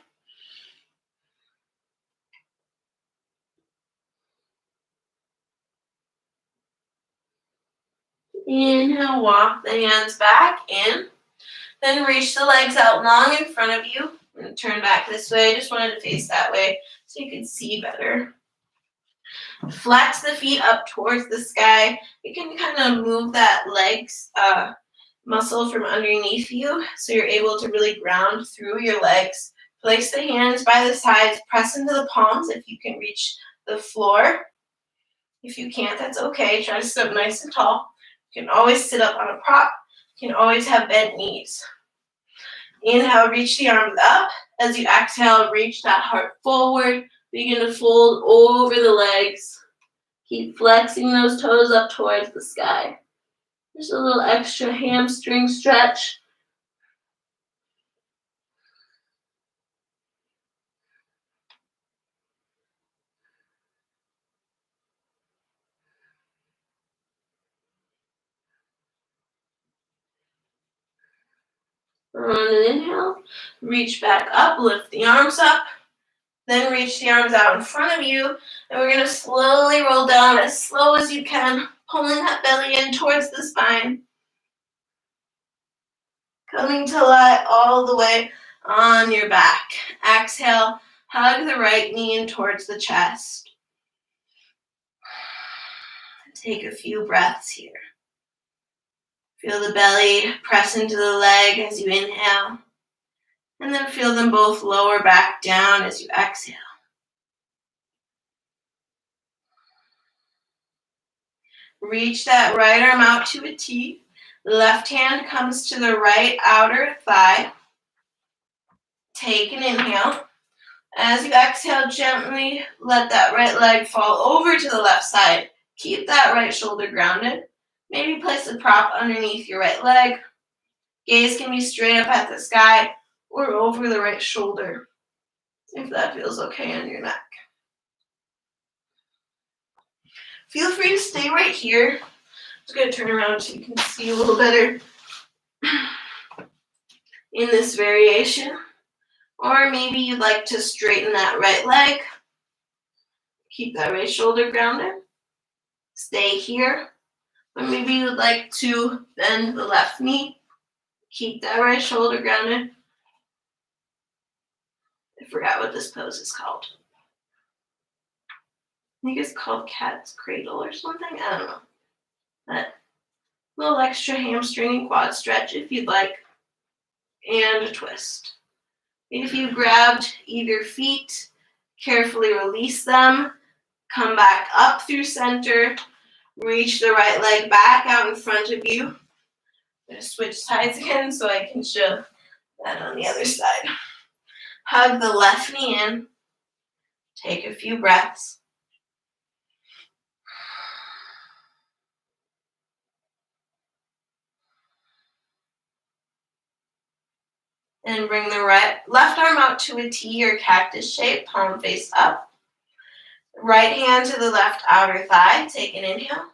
Inhale, walk the hands back in. Then reach the legs out long in front of you. I'm going to turn back this way. I just wanted to face that way so you can see better. Flex the feet up towards the sky. You can kind of move that legs muscle from underneath you so you're able to really ground through your legs. Place the hands by the sides. Press into the palms if you can reach the floor. If you can't, that's okay. Try to sit up nice and tall. You can always sit up on a prop. You can always have bent knees. Inhale, reach the arms up. As you exhale, reach that heart forward. Begin to fold over the legs. Keep flexing those toes up towards the sky. Just a little extra hamstring stretch. On an inhale, reach back up, lift the arms up. Then reach the arms out in front of you. And we're going to slowly roll down as slow as you can, pulling that belly in towards the spine. Coming to lie all the way on your back. Exhale, hug the right knee in towards the chest. Take a few breaths here. Feel the belly press into the leg as you inhale. And then feel them both lower back down as you exhale. Reach that right arm out to a T. Left hand comes to the right outer thigh. Take an inhale. As you exhale, gently let that right leg fall over to the left side. Keep that right shoulder grounded. Maybe place a prop underneath your right leg. Gaze can be straight up at the sky or over the right shoulder, if that feels okay on your neck. Feel free to stay right here. I'm just going to turn around so you can see a little better in this variation. Or maybe you'd like to straighten that right leg. Keep that right shoulder grounded. Stay here. Or maybe you'd like to bend the left knee. Keep that right shoulder grounded. I forgot what this pose is called. I think it's called cat's cradle or something. I don't know. But a little extra hamstring and quad stretch if you'd like. And a twist. If you grabbed either feet, carefully release them. Come back up through center. Reach the right leg back out in front of you. I'm going to switch sides again so I can show that on the other side. Hug the left knee in. Take a few breaths. Then bring the left arm out to a T or cactus shape, palm face up. Right hand to the left outer thigh. Take an inhale.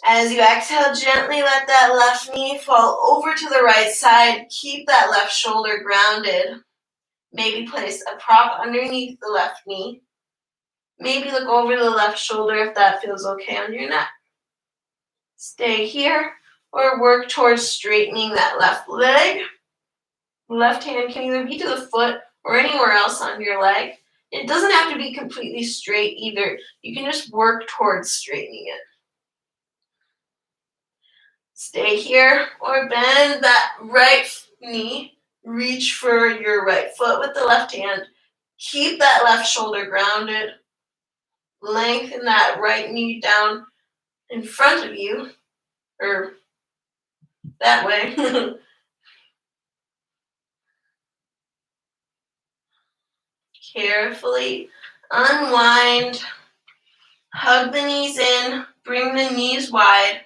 As you exhale, gently let that left knee fall over to the right side. Keep that left shoulder grounded. Maybe place a prop underneath the left knee. Maybe look over the left shoulder if that feels okay on your neck. Stay here or work towards straightening that left leg. Left hand can either be to the foot or anywhere else on your leg. It doesn't have to be completely straight either. You can just work towards straightening it. Stay here or bend that right knee. Reach for your right foot with the left hand. Keep that left shoulder grounded. Lengthen that right knee down in front of you, or that way. Carefully unwind. Hug the knees in. Bring the knees wide.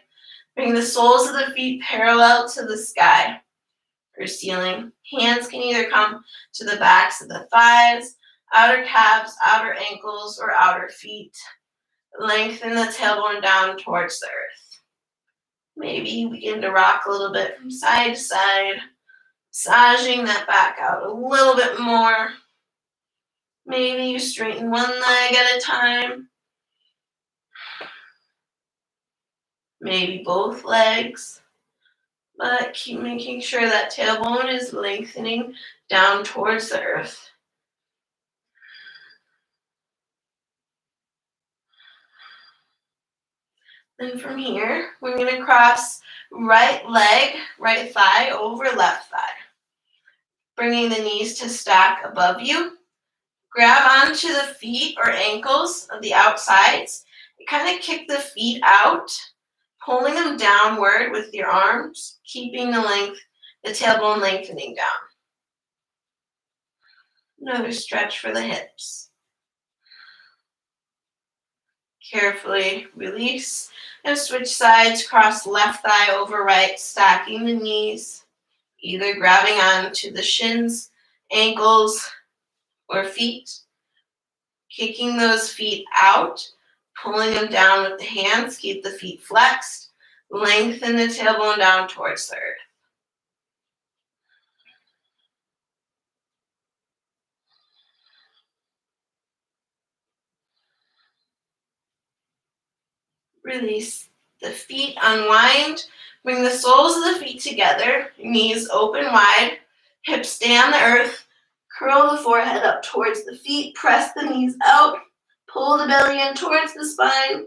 Bring the soles of the feet parallel to the sky or ceiling. Hands can either come to the backs of the thighs, outer calves, outer ankles, or outer feet. Lengthen the tailbone down towards the earth. Maybe you begin to rock a little bit from side to side, massaging that back out a little bit more. Maybe you straighten one leg at a time. Maybe both legs. But keep making sure that tailbone is lengthening down towards the earth. Then from here, we're going to cross right leg, right thigh over left thigh. Bringing the knees to stack above you. Grab onto the feet or ankles of the outsides. You kind of kick the feet out, pulling them downward with your arms, keeping the tailbone lengthening down. Another stretch for the hips. Carefully release and switch sides. Cross left thigh over right, stacking the knees, either grabbing onto the shins, ankles, or feet. Kicking those feet out, pulling them down with the hands. Keep the feet flexed. Lengthen the tailbone down towards the earth. Release the feet, unwind. Bring the soles of the feet together, knees open wide, hips stay on the earth. Curl the forehead up towards the feet, press the knees out, pull the belly in towards the spine.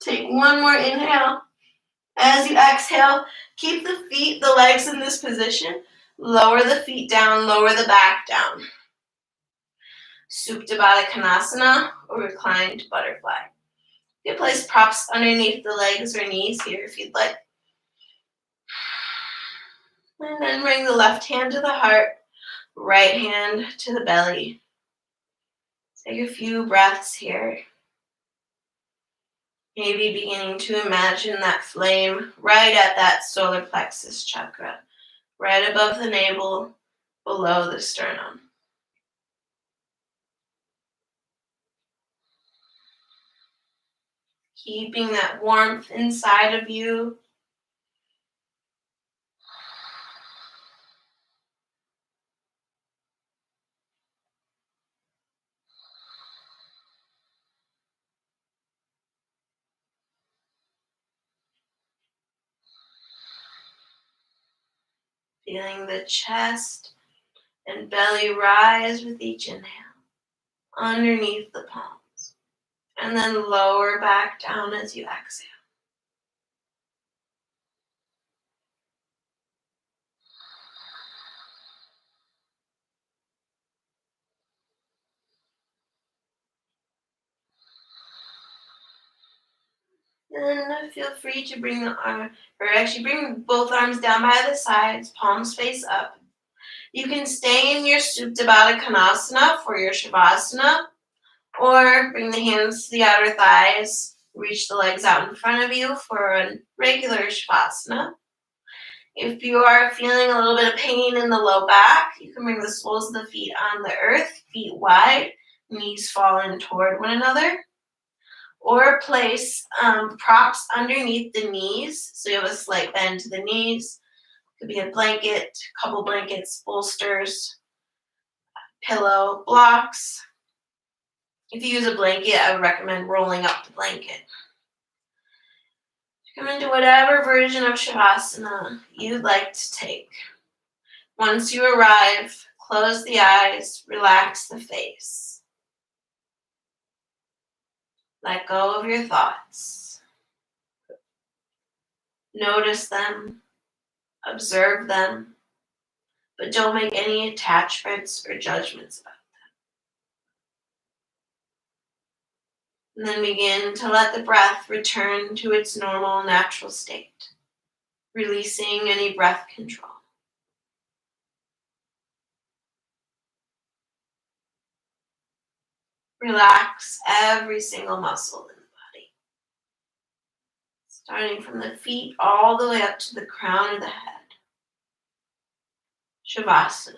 Take one more inhale. As you exhale, keep the legs in this position. Lower the feet down, lower the back down. Supta Baddha Konasana or reclined butterfly. You can place props underneath the legs or knees here if you'd like. And then bring the left hand to the heart, right hand to the belly. Take a few breaths here. Maybe beginning to imagine that flame right at that solar plexus chakra, right above the navel, below the sternum. Keeping that warmth inside of you. Feeling the chest and belly rise with each inhale underneath the palms. And then lower back down as you exhale. Then feel free to bring both arms down by the sides, palms face up. You can stay in your Supta Baddha Konasana for your Shavasana, or bring the hands to the outer thighs, reach the legs out in front of you for a regular Shavasana. If you are feeling a little bit of pain in the low back, you can bring the soles of the feet on the earth, feet wide, knees fallen toward one another. Or place props underneath the knees, so you have a slight bend to the knees. Could be a blanket, couple blankets, bolsters, pillow, blocks. If you use a blanket, I would recommend rolling up the blanket. Come into whatever version of Shavasana you'd like to take. Once you arrive, close the eyes, relax the face. Let go of your thoughts. Notice them, observe them, but don't make any attachments or judgments about them. And then begin to let the breath return to its normal, natural state, releasing any breath control. Relax every single muscle in the body, starting from the feet all the way up to the crown of the head. Shavasana.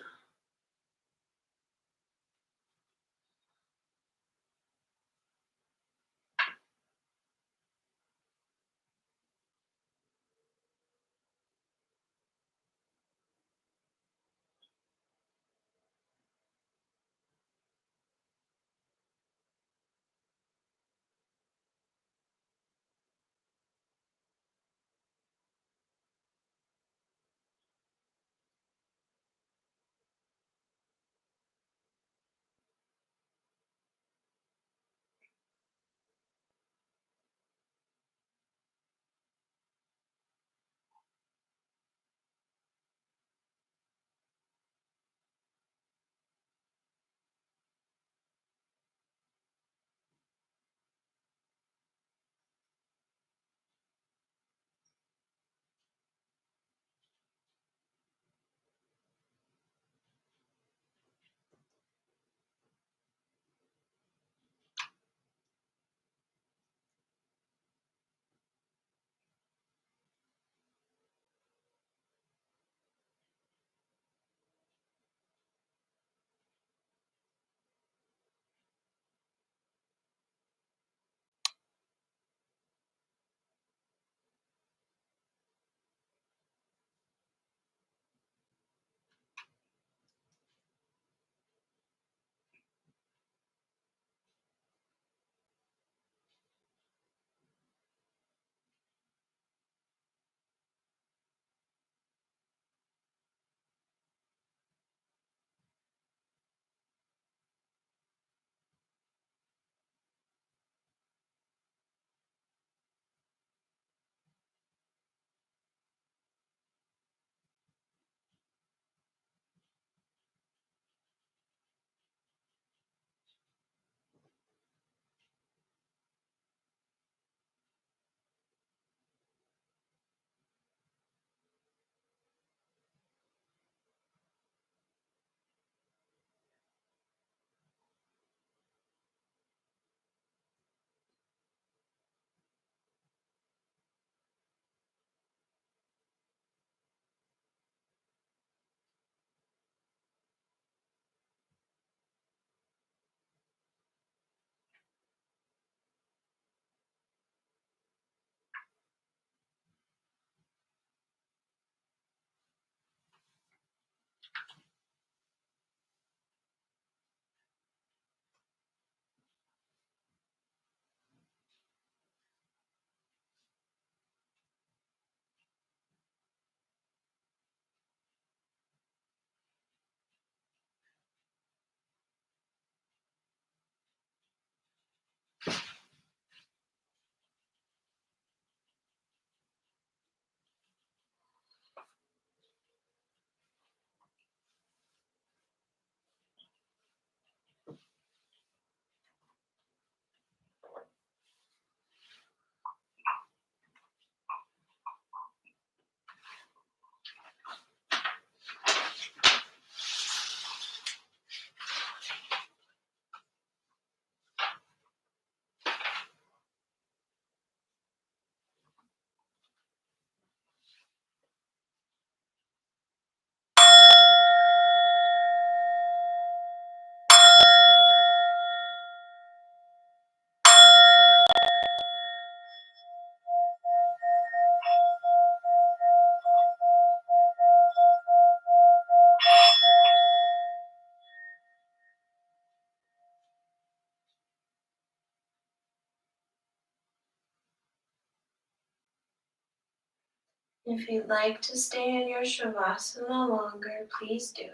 If you'd like to stay in your Shavasana longer, please do.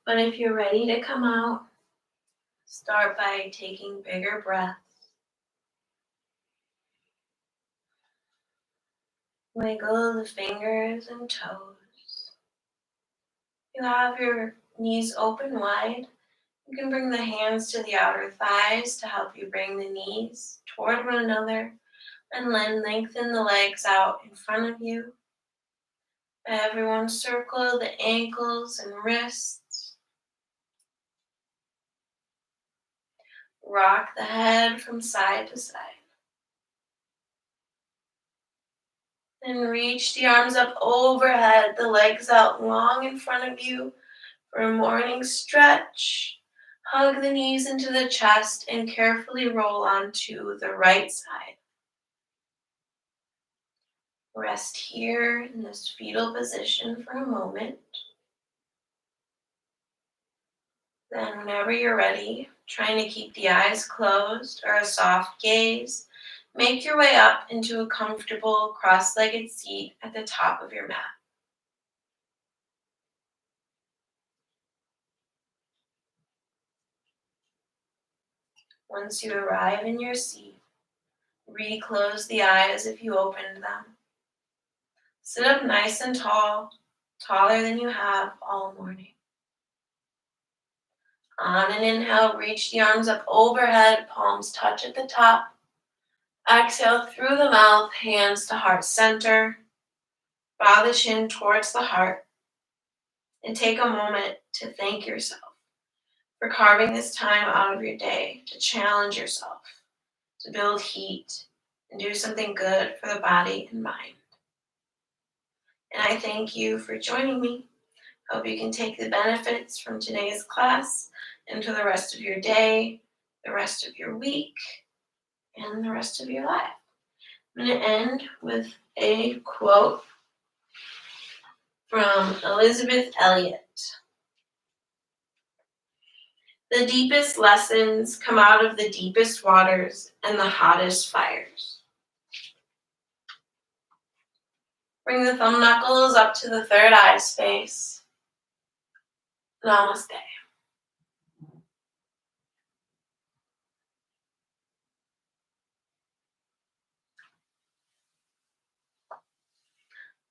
But if you're ready to come out, start by taking bigger breaths. Wiggle the fingers and toes. You have your knees open wide. You can bring the hands to the outer thighs to help you bring the knees toward one another and then lengthen the legs out in front of you. Everyone circle the ankles and wrists. Rock the head from side to side. Then reach the arms up overhead, the legs out long in front of you for a morning stretch. Hug the knees into the chest and carefully roll onto the right side. Rest here in this fetal position for a moment. Then whenever you're ready, trying to keep the eyes closed or a soft gaze, make your way up into a comfortable cross-legged seat at the top of your mat. Once you arrive in your seat, reclose the eyes if you opened them. Sit up nice and tall, taller than you have all morning. On an inhale, reach the arms up overhead, palms touch at the top. Exhale through the mouth, hands to heart center. Bow the chin towards the heart. And take a moment to thank yourself for carving this time out of your day to challenge yourself, to build heat, and do something good for the body and mind. And I thank you for joining me. Hope you can take the benefits from today's class into the rest of your day, the rest of your week, and the rest of your life. I'm going to end with a quote from Elizabeth Elliot. The deepest lessons come out of the deepest waters and the hottest fires. Bring the thumb knuckles up to the third eye space. Namaste.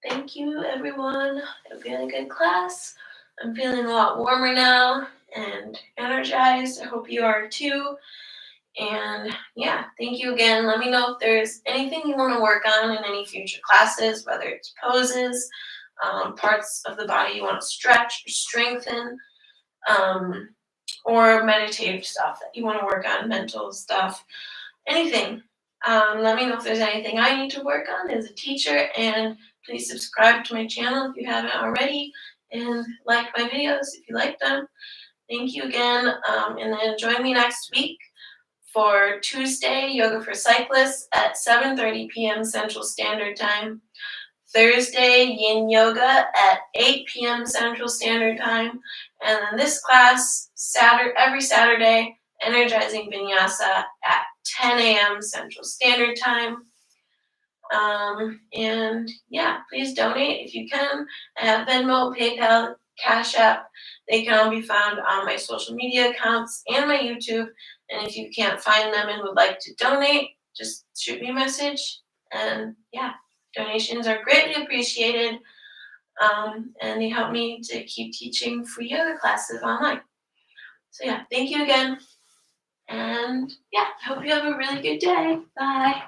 Thank you, everyone. Had a really good class. I'm feeling a lot warmer now and energized. I hope you are too. And yeah, thank you again. Let me know if there's anything you want to work on in any future classes, whether it's poses, parts of the body you want to stretch or strengthen, or meditative stuff that you want to work on, mental stuff, anything. Let me know if there's anything I need to work on as a teacher, and please subscribe to my channel if you haven't already, and like my videos if you like them. Thank you again, and then join me next week for Tuesday, Yoga for Cyclists at 7:30 p.m. Central Standard Time. Thursday, Yin Yoga at 8 p.m. Central Standard Time. And then this class, every Saturday, Energizing Vinyasa at 10 a.m. Central Standard Time. And yeah, please donate if you can. I have Venmo, PayPal, Cash App. They can all be found on my social media accounts and my YouTube. And if you can't find them and would like to donate, just shoot me a message. And yeah, donations are greatly appreciated. And they help me to keep teaching free yoga classes online. So yeah, thank you again. And yeah, I hope you have a really good day. Bye.